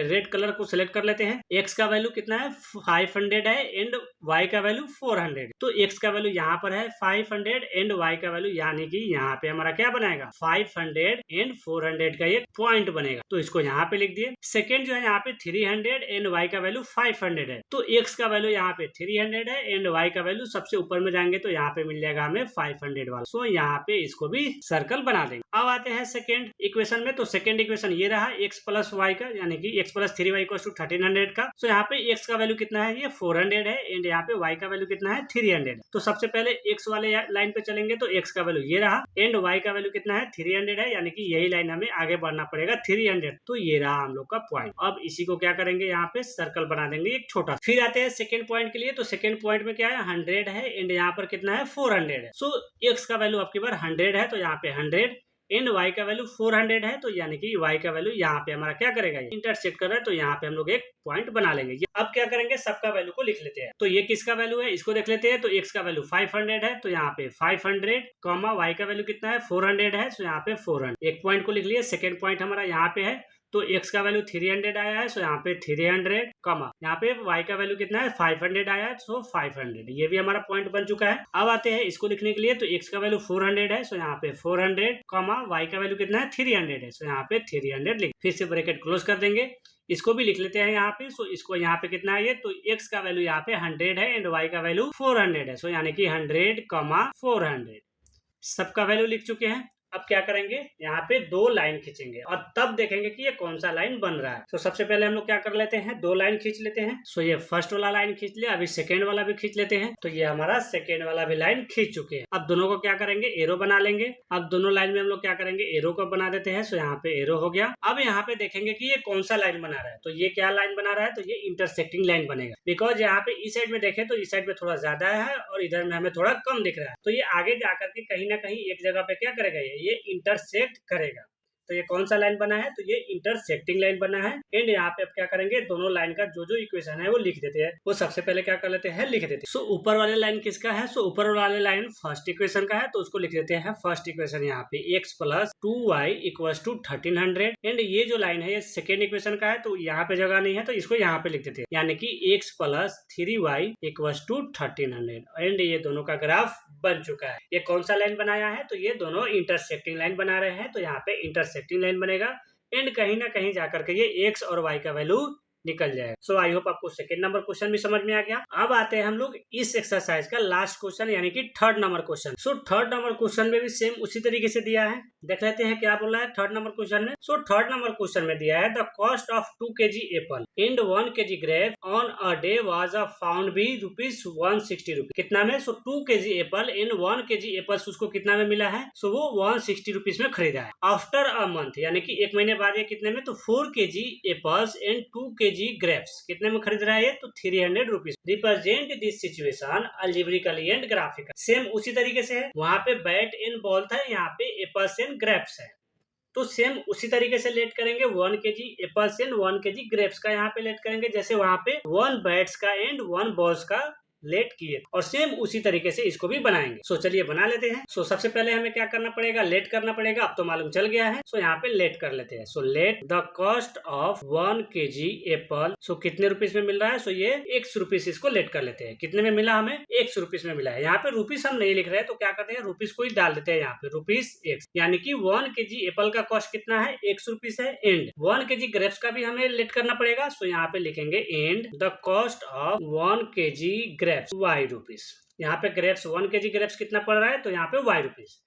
रेड कलर को सिलेक्ट कर लेते हैं। x का वैल्यू कितना है 500 है एंड y का वैल्यू 400। तो x का वैल्यू यहाँ पर है 500 एंड y का वैल्यू यानी कि यहाँ पे हमारा क्या बनाएगा 500 एंड 400 का एक पॉइंट बनेगा, तो इसको यहाँ पे लिख दिए। सेकेंड जो है यहाँ पे 300 एंड y का वैल्यू 500 है, तो x का वैल्यू यहाँ पे 300 है एंड y का वैल्यू सबसे ऊपर में जाएंगे तो यहाँ पे मिल जाएगा हमें 500 वाला। सो यहाँ पे इसको भी सर्कल बना देंगे। अब आते हैं सेकेंड इक्वेशन में। तो सेकेंड इक्वेशन ये रहा x प्लस y का, यानी कि x plus 3y equal to 1300 का। सो यहाँ पे x का वैल्यू कितना है ये 400 है एंड यहाँ पे y का वैल्यू कितना है 300। तो सबसे पहले x वाले लाइन पे चलेंगे तो x का वैल्यू ये रहा एंड y का वैल्यू कितना है 300 है, यानी कि यही लाइन हमें आगे बढ़ना पड़ेगा 300। तो ये रहा हम लोग का पॉइंट। अब इसी को क्या करेंगे यहाँ पे सर्कल बना देंगे एक छोटा। फिर आते हैं सेकेंड पॉइंट के लिए। तो सेकेंड पॉइंट में क्या है 100 है एंड यहाँ पर कितना है 400 है। सो x का वैल्यू आपकी बार 100 है तो यहाँ पे 100 एंड y का वैल्यू 400 है, तो यानी कि y का वैल्यू यहाँ पे हमारा क्या करेगा इंटरसेक्ट कर रहा है, तो यहाँ पे हम लोग एक पॉइंट बना लेंगे। अब क्या करेंगे सबका वैल्यू को लिख लेते हैं। तो ये किसका वैल्यू है इसको देख लेते हैं। तो x का वैल्यू 500 है तो यहाँ पे 500 कॉमा y का वैल्यू कितना है 400 है, तो यहाँ पे 400 एक पॉइंट को लिख लिया। सेकेंड पॉइंट हमारा यहाँ पे है तो x का वैल्यू 300 आया है, सो यहाँ पे 300 कमा यहाँ पे y का वैल्यू कितना है 500 आया है, सो 500 ये भी हमारा पॉइंट बन चुका है। अब आते हैं इसको लिखने के लिए। तो x का वैल्यू 400 है, सो यहाँ पे 400 कमा y का वैल्यू कितना है 300 है, सो यहाँ पे 300 लिख फिर से ब्रैकेट क्लोज कर देंगे। इसको भी लिख लेते हैं यहाँ पे। सो इसको यहाँ पे कितना है ये, तो x का वैल्यू यहाँ पे 100 है एंड y का वैल्यू 400 है, सो यानी कि 100 कमा 400 सबका वैल्यू लिख चुके हैं। अब क्या करेंगे यहाँ पे दो लाइन खींचेंगे और तब देखेंगे कि ये कौन सा लाइन बन रहा है। तो सबसे पहले हम लोग क्या कर लेते हैं दो लाइन खींच लेते हैं। सो ये फर्स्ट वाला लाइन खींच लिया, अभी सेकेंड वाला भी खींच लेते हैं। तो ये हमारा सेकेंड वाला भी लाइन खींच चुके हैं। अब दोनों को क्या करेंगे एरो बना लेंगे। अब दोनों लाइन में हम लोग क्या करेंगे एरो को बना देते हैं। सो यहाँ पे एरो हो गया। अब यहाँ पे देखेंगे कि ये कौन सा लाइन बना रहा है। तो ये क्या लाइन बना रहा है, तो ये इंटरसेक्टिंग लाइन बनेगा। बिकॉज यहाँ पे इस साइड में देखें तो इस साइड में थोड़ा ज्यादा है और इधर में हमें थोड़ा कम दिख रहा है। तो ये आगे जाकर के कहीं ना कहीं एक जगह पे क्या करेगा ये इंटरसेक्ट करेगा। तो ये कौन सा लाइन बना है, तो ये इंटरसेक्टिंग लाइन बना है। एंड यहाँ पे अब क्या करेंगे दोनों लाइन का जो इक्वेशन है वो लिख देते हैं। वो सबसे पहले क्या कर लेते हैं लिख देते हैं। सो ऊपर वाले लाइन किसका है, सो ऊपर वाले लाइन फर्स्ट इक्वेशन का है, तो उसको लिख देते हैं फर्स्ट इक्वेशन यहाँ पे x plus 2y equals to 1300। And ये जो लाइन है ये सेकेंड इक्वेशन का है, तो यहाँ पे जगह नहीं है तो इसको यहाँ पे लिख देते हैं, यानी कि x plus 3y equals to 1300। And ये दोनों का ग्राफ बन चुका है। ये कौन सा लाइन बनाया है, तो ये दोनों इंटरसेक्टिंग लाइन बना रहे हैं, तो यहाँ पे इंटरसेक्टिंग लाइन बनेगा। एंड कहीं ना कहीं जाकर के ये x और y का वैल्यू निकल जाएगा। सो आई होप आपको सेकंड नंबर क्वेश्चन भी समझ में आ गया। अब आते हैं हम लोग इस एक्सरसाइज का लास्ट क्वेश्चन यानी कि third number question. So third number question में भी सेम उसी तरीके से दिया है। देख लेते हैं क्या बोला है थर्ड नंबर क्वेश्चन में। सो थर्ड नंबर क्वेश्चन में दिया है the cost of 2 kg apple and 1 kg grape on a day was found be ₹160। कितना में, so 2 kg apple and 1 kg apples उसको कितना में मिला है, सो वो ₹160 में खरीदा है। आफ्टर अ मंथ यानी कि एक महीने बाद ये कितने में, तो 4 kg apples and 2 kg grapes कितने में खरीद रहा है, तो ₹300। Represent this situation algebraically and graphically. Same उसी तरीके से है, वहां पे बैट एंड बॉल था, यहाँ पे एप्पल्स एंड ग्रेप्स है। तो सेम उसी तरीके से लेट करेंगे 1 kg apples and 1 kg grapes का यहाँ पे लेट करेंगे, जैसे वहां पे 1 बैट्स का एंड 1 बॉल्स का लेट किए और सेम उसी तरीके से इसको भी बनाएंगे। सो चलिए बना लेते हैं। सो सबसे पहले हमें क्या करना पड़ेगा, लेट करना पड़ेगा। अब तो मालूम चल गया है। सो यहाँ पे लेट कर लेते हैं। So let the cost of 1 kg apple. So कितने रुपीज में मिल रहा है, सो ये 100 रुपीज इसको लेट कर लेते हैं। कितने में मिला, हमें 100 रुपीज में मिला है। यहाँ पे रुपीज हम नहीं लिख रहे हैं तो क्या करते हैं, रुपीज को ही डाल देते हैं यहाँ पे, रुपीज एक्स, यानी कि 1 kg एप्पल का कॉस्ट कितना है, 100 रुपीज है। एंड 1 kg ग्रेप्स का भी हमें लेट करना पड़ेगा। सो यहाँ पे लिखेंगे and the cost of 1 kg grapes y rupees. यहाँ पे ग्रेप्स 1 kg ग्रेप्स कितना पड़ रहा है, तो यहाँ पे y रुपीज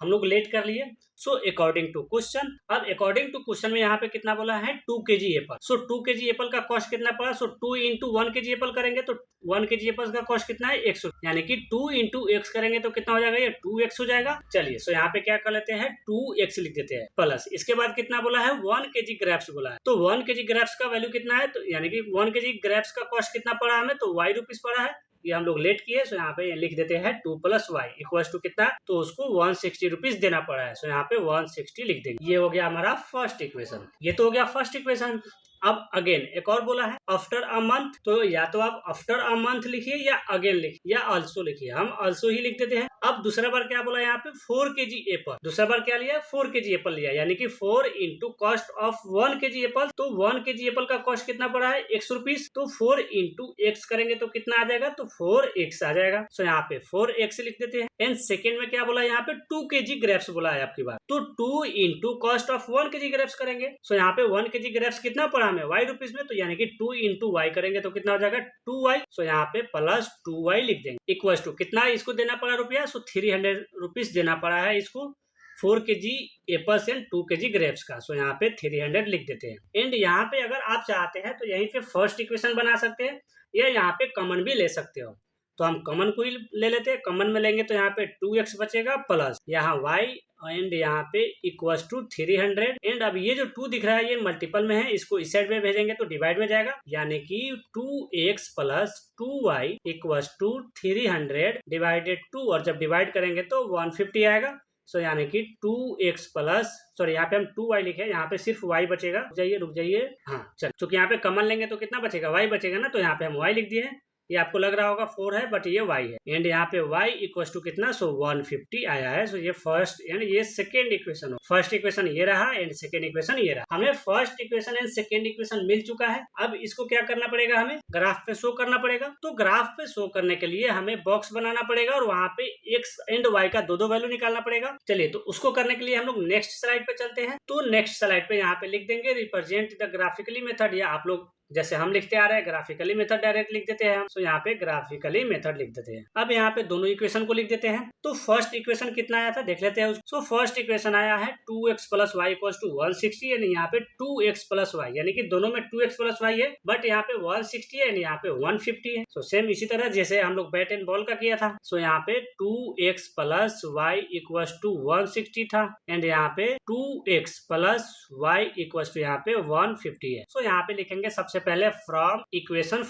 हम लोग लेट कर लिए। सो अकॉर्डिंग टू क्वेश्चन, अब अकॉर्डिंग टू क्वेश्चन में यहाँ पे कितना बोला है, 2 kg एप्पल। सो 2 kg एप्पल का कॉस्ट कितना पड़ा, सो 2 इंटू 1 kg एप्पल करेंगे तो 1 kg एप्पल का कॉस्ट कितना है, 100, यानी कि 2 इंटू एक्स करेंगे तो कितना हो जाएगा, ये 2x हो जाएगा। चलिए सो यहाँ पे क्या कर लेते हैं, 2x लिख देते हैं प्लस, इसके बाद कितना बोला है, 1 kg ग्रेप्स बोला है। तो 1 kg ग्रेप्स का वैल्यू कितना है, तो यानी कि 1 kg ग्रेप्स का कॉस्ट कितना पड़ा हमें, तो y रुपीज पड़ा है। ये हम लोग लेट किए। सो यहाँ पे लिख देते हैं 2 + y इक्वल टू कितना, तो उसको 160 रुपीज देना पड़ा है। सो यहाँ पे 160 लिख देंगे। ये हो गया हमारा फर्स्ट इक्वेशन। ये तो हो गया फर्स्ट इक्वेशन। अब अगेन एक और बोला है आफ्टर अ मंथ, तो या तो आप आफ्टर अ मंथ लिखिए या अगेन लिखिए या आल्सो लिखिए, हम आल्सो ही लिख देते हैं। अब दूसरा बार क्या बोला यहाँ पे, 4 kg एप्पल। दूसरा बार क्या लिया, 4 kg एप्पल लिया, यानी कि 4 into cost of 1 kg Apple. तो 1 kg एप्पल का कॉस्ट कितना पड़ा है, 100 रुपीज। तो 4 इंटू एक्स करेंगे तो कितना आ जाएगा, तो 4x आ जाएगा। सो यहाँ पे 4x लिख देते हैं। एंड सेकेंड में क्या बोला यहाँ पे, 2 kg ग्रेप्स बोला है आपकी बात, तो 2 into cost of 1 kg grapes करेंगे। सो यहाँ पे 1 kg ग्रेप्स कितना पड़ा हमें, y रुपीज में, तो यानी कि 2 इंटू वाई करेंगे तो कितना हो जाएगा, 2y। सो यहाँ पे प्लस 2y लिख देंगे इक्वल टू कितना इसको देना पड़ा रुपया, सो 300 रुपीज देना पड़ा है इसको 4 kg apples and 2 kg grapes का। सो यहाँ पे 300 लिख देते हैं। एंड यहाँ पे अगर आप चाहते हैं तो यहीं पे फर्स्ट इक्वेशन बना सकते हैं या यहाँ पे कॉमन भी ले सकते हो। तो हम कॉमन को ही ले लेते हैं। कॉमन में लेंगे तो यहाँ पे 2x बचेगा प्लस यहाँ y एंड यहाँ पे इक्वल्स टू 300। एंड अब ये जो 2 दिख रहा है ये मल्टीपल में है, इसको इस साइड में भेजेंगे तो डिवाइड में जाएगा, यानी कि 2x plus 2y equals to 300 divided 2, और जब डिवाइड करेंगे तो 150 आएगा। सो यानी कि 2x प्लस, सॉरी यहाँ पे हम 2y लिखे, यहाँ पे सिर्फ y बचेगा। रुक जाइए हाँ चल, क्योंकि यहाँ पे कॉमन लेंगे तो कितना बचेगा, y बचेगा ना, तो यहाँ पे हम y लिख दिए हैं। ये आपको लग रहा होगा 4 है बट ये y है। एंड यहाँ पे y इक्वल टू कितना, सो 150 आया है। सो ये फर्स्ट एंड ये सेकेंड इक्वेशन हो। फर्स्ट इक्वेशन ये रहा एंड सेकेंड इक्वेशन ये रहा। हमें first equation and second equation मिल चुका है। अब इसको क्या करना पड़ेगा, हमें ग्राफ पे शो करना पड़ेगा। तो ग्राफ पे शो करने के लिए हमें बॉक्स बनाना पड़ेगा और वहाँ पे x एंड y का दो वैल्यू निकालना पड़ेगा। चलिए तो उसको करने के लिए हम लोग नेक्स्ट स्लाइड पे चलते हैं। तो नेक्स्ट स्लाइड पे यहाँ पे लिख देंगे रिप्रेजेंट द ग्राफिकली मेथड, या आप लोग जैसे हम लिखते आ रहे हैं ग्राफिकली मेथड डायरेक्ट लिख देते हैं हम। तो यहाँ पे ग्राफिकली मेथड लिख देते हैं। अब यहाँ पे दोनों इक्वेशन को लिख देते हैं। तो फर्स्ट इक्वेशन कितना आया था देख लेते हैं। सो फर्स्ट इक्वेशन आया है 2x plus y equal to 160, यानी यहाँ पे 2x प्लस वाई, यानी कि दोनों में 2x प्लस वाई है बट यहाँ पे 160 है, यहाँ पे 150 है। सो सेम इसी तरह जैसे हम लोग बैट एंड बॉल का किया था। सो यहाँ पे 2x plus y equal to 160 था एंड यहाँ पे 2x plus y equal to यहाँ पे 150 है। सो यहाँ पे लिखेंगे सबसे पहले फ्रॉम इक्वेशन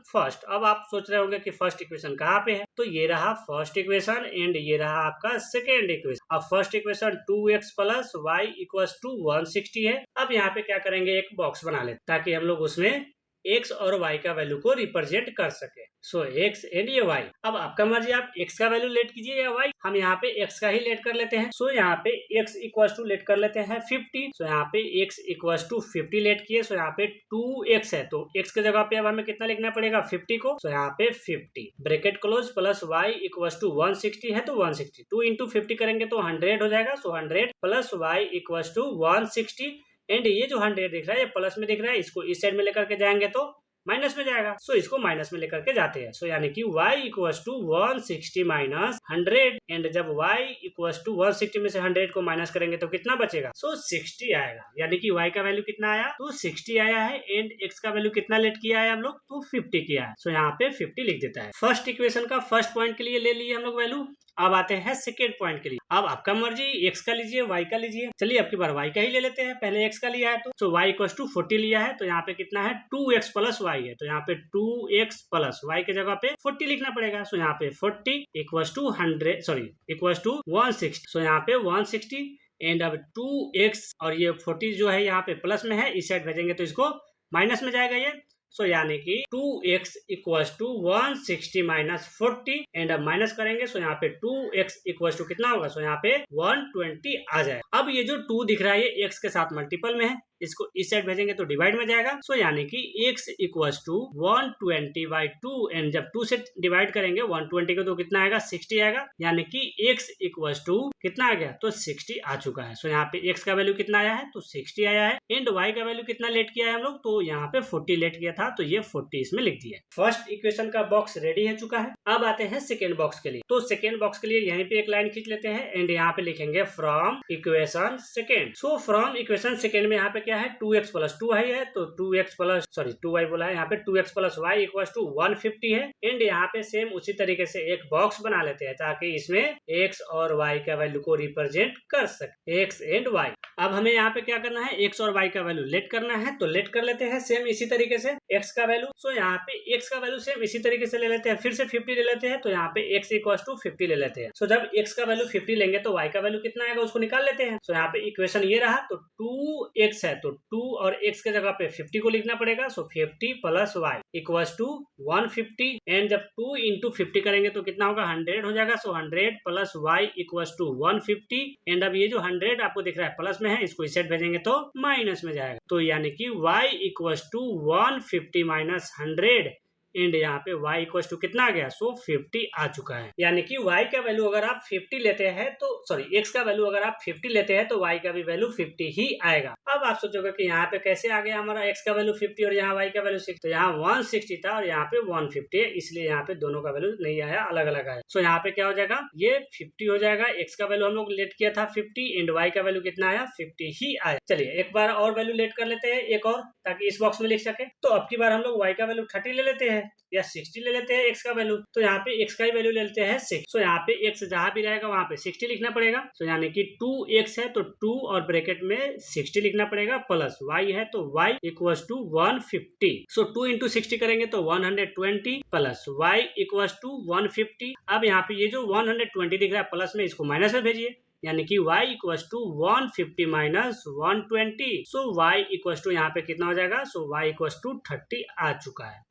फर्स्ट। अब आप सोच रहे होंगे कि फर्स्ट इक्वेशन कहाँ पे है, तो ये रहा फर्स्ट इक्वेशन एंड ये रहा आपका सेकेंड इक्वेशन। अब first equation 2x plus y equal to 160 है। अब यहाँ पे क्या करेंगे, एक बॉक्स बना लेते ताकि हम लोग उसमें x और y का वैल्यू को रिप्रेजेंट कर सके। सो x एंड ये y। अब आपका मर्जी, आप x का वैल्यू लेट कीजिए या y। हम यहाँ पे x का ही लेट कर लेते हैं। सो यहाँ पे x इक्वल टू लेट कर लेते हैं 50। सो यहाँ पे x इक्वल टू 50 लेट किए। सो यहाँ पे 2x है तो x के जगह पे अब हमें कितना लिखना पड़ेगा, 50 को। सो यहाँ पे 50 bracket close plus y equal to 160 है तो 160, 2 इंटू 50 करेंगे तो 100 हो जाएगा। So 100 plus y equal to 160 and ये जो 100 दिख रहा है ये प्लस में दिख रहा है, इसको इस साइड में लेकर के जाएंगे तो माइनस में जाएगा। सो इसको माइनस में लेकर के जाते हैं। सो यानी कि y equal to 160 minus 100 and जब y इक्वल टू 160 में से 100 को माइनस करेंगे तो कितना बचेगा, सो 60 आएगा। यानी कि y का वैल्यू कितना आया, तो 60 आया है एंड x का वैल्यू कितना लेट किया है हम लोग, तो 50 किया है। सो यहाँ पे 50 लिख देता है। फर्स्ट इक्वेशन का फर्स्ट पॉइंट के लिए ले लिए हम लोग वैल्यू। अब आते हैं सेकेंड पॉइंट के लिए। अब आपका मर्जी, x का लीजिए y का लीजिए। चलिए अब की बार y का ही ले लेते हैं, पहले x का लिया है तो y इक्वल टू 40 लिया है। तो यहाँ पे कितना है, 2x प्लस y है। तो यहाँ पे 2x प्लस y के जगह पे 40 लिखना पड़ेगा। सो यहाँ पे 40 equal to 100, sorry equal to 160। So यहाँ पे 160 एंड अब 2x और ये 40 जो है यहाँ पे प्लस में है, इस साइड भेजेंगे तो इसको माइनस में जाएगा ये। सो यानी कि 2x equals to 160 minus 40 and अब माइनस करेंगे। सो यहाँ पे 2x इक्वल्स टू कितना होगा? सो यहाँ पे 120 आ जाए। अब ये जो 2 दिख रहा है ये x के साथ मल्टीपल में है, इसको इस साइड भेजेंगे तो डिवाइड में जाएगा। सो यानी कि x equals to 120 by 2 and जब 2 से डिवाइड करेंगे 120 को तो कितना आएगा? 60 आएगा। यानी कि x इक्वल्स टू कितना आ गया? तो 60 आ चुका है। सो यहाँ पे x का वैल्यू कितना आया है? तो 60 आया है। एंड y का वैल्यू कितना लेट किया है हम लोग? तो यहाँ पे 40 लेट किया था, तो ये 40 इसमें लिख दिया। फर्स्ट इक्वेशन का बॉक्स रेडी हो चुका है। अब आते हैं सेकेंड बॉक्स के लिए। तो सेकेंड बॉक्स के लिए यहीं पे एक लाइन खींच लेते हैं एंड यहाँ पे लिखेंगे from equation second. So from equation second में यहाँ पे क्या है? 2x प्लस 2y है, तो 2y बोला है, यहाँ पे 2x plus y equal to 150 है। एंड यहाँ पे सेम उसी तरीके से एक बॉक्स बना लेते हैं ताकि इसमें x और y का वैल्यू को रिप्रेजेंट कर सके, x एंड y। अब हमें यहाँ पे क्या करना है? x और y का वैल्यू लेट करना है, तो लेट कर लेते हैं सेम इसी तरीके से x का वैल्यू। सो यहाँ पे x का वैल्यू सेम इसी तरीके से ले लेते हैं, फिर से 50 ले लेते हैं, तो यहाँ पे x इक्वल टू 50 ले लेते हैं। सो जब x का वैल्यू 50 लेंगे तो y का वैल्यू कितना आएगा उसको निकाल लेते हैं। सो यहाँ पे इक्वेशन ये रहा, तो 2x है तो 2 और x के जगह पे 50 को लिखना पड़ेगा। So 50 plus y equals to 150 and जब 2 इंटू 50 करेंगे तो कितना होगा? 100 हो जाएगा। So 100 plus y equals to 150 and अब ये जो 100 आपको दिख रहा है प्लस में है, इसको इस साइड भेजेंगे तो माइनस में जाएगा। तो यानी कि y equals to 150 minus 100 and यहाँ पे y इक्वल्स टू कितना आ गया? सो 50 आ चुका है। यानी कि y का वैल्यू अगर आप 50 लेते हैं तो x का वैल्यू अगर आप 50 लेते हैं तो y का भी वैल्यू 50 ही आएगा। अब आप सोचोगे कि यहाँ पे कैसे आ गया हमारा x का वैल्यू 50 और यहाँ y का वैल्यू 60? तो यहाँ 160 था और यहाँ पे 150 है, इसलिए यहाँ पे दोनों का वैल्यू नहीं आया, अलग अलग आया। सो यहाँ पे क्या हो जाएगा? ये 50 हो जाएगा। x का वैल्यू हम लोग लेट किया था 50 एंड y का वैल्यू कितना आया? 50 ही आया। चलिए एक बार और वैल्यू लेट कर लेते हैं एक और, ताकि इस बॉक्स में लिख सके। तो अब की बार हम लोग y का वैल्यू 30 ले लेते हैं या 60 ले लेते हैं x का वैल्यू, तो यहाँ पे x का ही वैल्यू ले लेते हैं 6। सो यहाँ पे x जहां भी रहेगा वहां पे 60 लिखना पड़ेगा। सो यानी कि 2x है तो 2 और ब्रैकेट में 60 लिखना पड़ेगा, प्लस y है तो y equals to 150। So 2 into 60 करेंगे तो 120 प्लस y इक्वल्स टू 150। अब यहाँ पे ये जो 120 दिख रहा है प्लस में, इसको माइनस में भेजिए, यानी कि y equals to 150 minus 120। So y equals to यहाँ पे कितना हो जाएगा? सो y इक्वल्स टू 30 आ चुका है।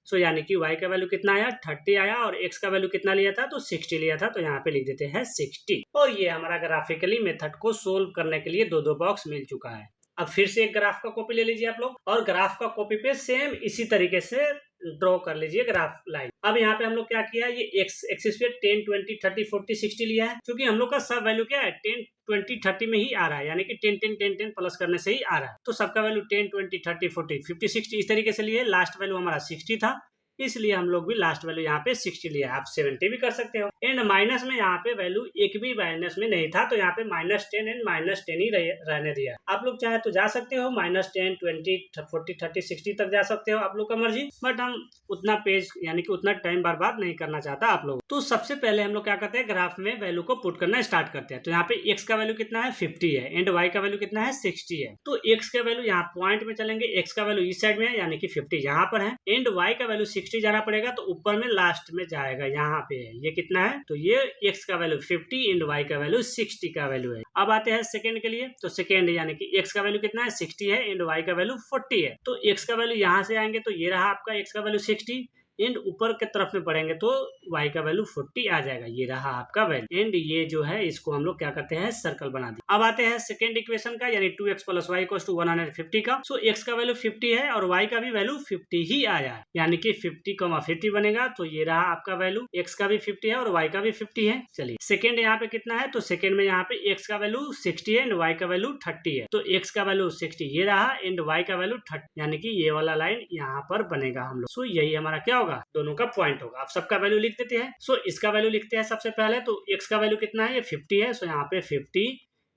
सो यानी कि y का वैल्यू कितना आया? 30 आया और x का वैल्यू कितना लिया था? तो 60 लिया था, तो यहाँ पे लिख देते हैं 60। और ये हमारा ग्राफिकली मेथड को सोल्व करने के लिए दो बॉक्स मिल चुका है। अब फिर से एक ग्राफ का कॉपी ले लीजिए आप लोग और ग्राफ का कॉपी पे सेम इसी तरीके से ड्रॉ कर लीजिए ग्राफ लाइन। अब यहाँ पे हम लोग क्या किया? ये एक्सिस पे 10, 20, 30, 40, 60 लिया है, क्योंकि हम लोग का सब वैल्यू क्या है? 10, 20, 30 में ही आ रहा है, यानी कि 10, 10, 10, 10 प्लस करने से ही आ रहा है। तो सबका वैल्यू 10, 20, 30, 40, 50, 60 इस तरीके से लिए। लास्ट वैल्यू हमारा 60 था, इसलिए हम लोग भी लास्ट वैल्यू यहाँ पे 60 लिया। आप 70 भी कर सकते हो। एंड माइनस में यहाँ पे वैल्यू एक भी माइनस में नहीं था, तो यहाँ पे -10 एंड -10 ही रहने दिया। आप लोग चाहे तो जा सकते हो -10, 20, 40, 30, 60 तक जा सकते हो, आप लोग का मर्जी। बट हम उतना पेज यानी कि उतना टाइम बर्बाद नहीं करना चाहता आप लोग। तो सबसे पहले हम लोग क्या करते हैं? ग्राफ में वैल्यू को पुट करना स्टार्ट करते हैं। तो यहाँ पे x का वैल्यू कितना है? 50 है एंड y का वैल्यू कितना है? 60 है। तो x का वैल्यू यहाँ पॉइंट में चलेंगे, x का वैल्यू इस साइड में है यानी कि 50 यहाँ पर है एंड y का वैल्यू 60 जाना पड़ेगा, तो ऊपर में लास्ट में जाएगा, यहाँ पे है। ये कितना है? तो ये x का वैल्यू 50 एंड y का वैल्यू 60 का वैल्यू है। अब आते हैं सेकंड के लिए। तो सेकंड यानी कि x का वैल्यू कितना है? 60 है एंड y का वैल्यू 40 है। तो x का वैल्यू यहाँ से आएंगे तो ये रहा आपका x का वैल्यू 60 एंड ऊपर के तरफ में पढ़ेंगे तो y का वैल्यू 40 आ जाएगा। ये रहा आपका वैल्यू एंड ये जो है इसको हम लोग क्या करते हैं? सर्कल बना दें। अब आते हैं सेकंड इक्वेशन का, यानी 2x plus y equals to 150 का। सो x का वैल्यू 50 है और y का भी वैल्यू 50 ही आया है, यानी कि 50,50 बनेगा। तो ये रहा आपका वैल्यू, x का भी 50 है और y का भी 50 है। चलिए सेकंड यहाँ पे कितना है? तो सेकंड में यहाँ पे x का वैल्यू 60 है एंड y का वैल्यू 30 है। तो x का वैल्यू 60 ये रहा एंड y का वैल्यू 30, यानी कि ये वाला लाइन यहाँ पर बनेगा हम लोग। सो यही हमारा क्या होगा? दोनों का पॉइंट होगा। आप सबका वैल्यू लिख देते हैं। सो इसका वैल्यू लिखते हैं सबसे पहले। तो x का वैल्यू कितना है? ये 50 है, सो यहाँ पे 50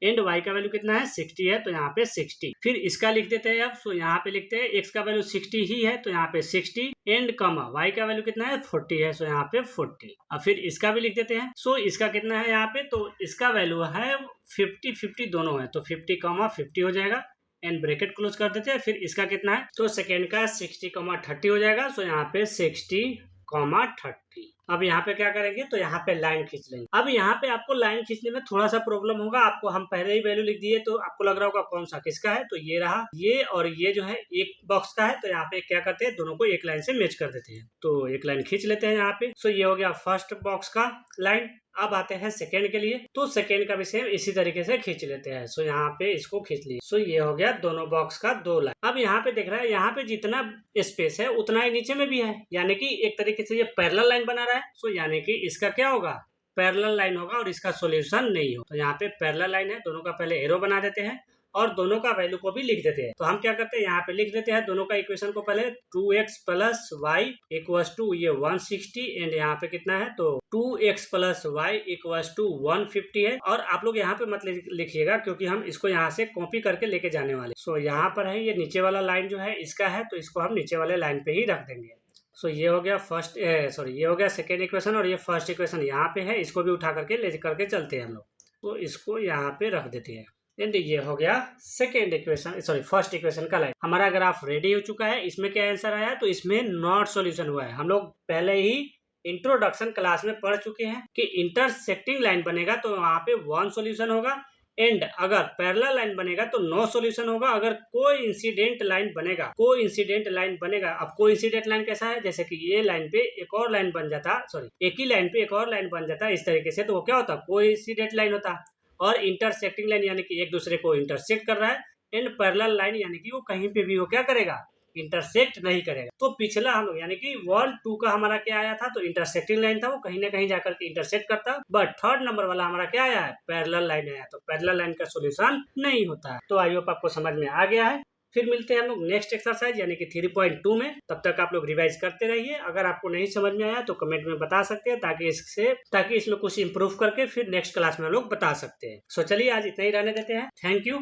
एंड y का वैल्यू कितना है? 60 है, तो यहाँ पे 60। फिर इसका लिख देते हैं अब। सो यहाँ पे लिखते हैं x का वैल्यू 60 ही है, तो यहाँ पे 60 एंड कमा y का वैल्यू कितना है? 40 है, सो यहाँ पे 40। अब फिर इसका भी लिख देते हैं। सो इसका कितना है यहाँ पे? तो इसका वैल्यू है 50, 50 दोनों है, तो 50,50 हो जाएगा एंड ब्रैकेट क्लोज कर देते हैं। फिर इसका कितना है? तो सेकेंड का 60,30 हो जाएगा, सो यहाँ पे 60,30। अब यहाँ पे क्या करेंगे, तो यहाँ पे लाइन खींच लेंगे। अब यहाँ पे आपको लाइन खींचने में थोड़ा सा प्रॉब्लम होगा, आपको हम पहले ही वैल्यू लिख दिए तो आपको लग रहा होगा कौन सा किसका है, तो ये रहा ये, और ये जो है एक बॉक्स का है। तो यहाँ पे क्या करते हैं, दोनों को एक लाइन से मैच कर देते हैं। तो एक लाइन खींच लेते हैं यहाँ पे। सो ये हो गया फर्स्ट बॉक्स का लाइन। अब आते हैं सेकेंड के लिए, तो सेकेंड का भी सेम इसी तरीके से खींच लेते हैं। सो यहाँ पे इसको खींच लिए। सो ये हो गया दोनों बॉक्स का 2 लाइन। अब यहाँ पे देख रहा है, यहाँ पे जितना स्पेस है उतना ही नीचे में भी है, यानी कि एक तरीके से ये पैरेलल लाइन बना रहा है। सो यानी कि इसका क्या होगा, पैरेलल लाइन होगा और इसका सॉल्यूशन नहीं हो। तो यहाँ पे पैरेलल लाइन है, दोनों का पहले एरो बना देते हैं और दोनों का वैल्यू को भी लिख देते हैं। तो हम क्या करते हैं, यहाँ पे लिख देते हैं दोनों का इक्वेशन को पहले। 2x plus Y equals to ये 160 एंड यहाँ पे कितना है, तो 2x plus Y equals to 150 है। और आप लोग यहाँ पे मत लिखिएगा क्योंकि हम इसको यहाँ से कॉपी करके लेके जाने वाले। सो यहाँ पर है ये नीचे वाला लाइन जो है इसका है, तो इसको हम नीचे वाले लाइन पे ही रख देंगे। सो ये हो गया ये हो गया सेकेंड इक्वेशन, और ये फर्स्ट इक्वेशन यहाँ पे है, इसको भी उठा करके ले करके चलते हैं हम लोग। तो इसको यहाँ पे रख देते हैं एंड ये हो गया सेकेंड इक्वेशन, फर्स्ट इक्वेशन का लाइन। हमारा ग्राफ रेडी हो चुका है। इसमें क्या आंसर आया, तो इसमें नॉट सॉल्यूशन हुआ है। हम लोग पहले ही इंट्रोडक्शन क्लास में पढ़ चुके हैं कि इंटरसेक्टिंग लाइन बनेगा तो वहां पे 1 सॉल्यूशन होगा, एंड अगर पैरेलल लाइन बनेगा तो नो सॉल्यूशन होगा। अगर कोई इंसिडेंट लाइन बनेगा, अब कोई इंसिडेंट लाइन कैसा है, जैसे कि ये लाइन पे एक और लाइन बन जाता, एक ही लाइन पे एक और लाइन बन जाता इस तरीके से, तो वो क्या होता, कोई इंसिडेंट लाइन होता। और इंटरसेक्टिंग लाइन यानी कि एक दूसरे को इंटरसेक्ट कर रहा है, एंड पैरेलल लाइन यानी कि वो कहीं पे भी वो क्या करेगा, इंटरसेक्ट नहीं करेगा। तो पिछला हम लोग यानी कि 1, 2 का हमारा क्या आया था, तो इंटरसेक्टिंग लाइन था, वो कहीं ना कहीं जाकर के इंटरसेक्ट करता। बट थर्ड नंबर वाला हमारा क्या आया है, पैरेलल लाइन आया। तो पैरेलल लाइन का सॉल्यूशन नहीं होता है। तो आई होप आपको समझ में आ गया है। फिर मिलते हैं हम लोग नेक्स्ट एक्सरसाइज यानी कि 3.2 में। तब तक आप लोग रिवाइज करते रहिए। अगर आपको नहीं समझ में आया तो कमेंट में बता सकते हैं, ताकि इसमें कुछ इंप्रूव करके फिर नेक्स्ट क्लास में हम लोग बता सकते हैं। सो चलिए आज इतना ही रहने देते हैं। Thank you.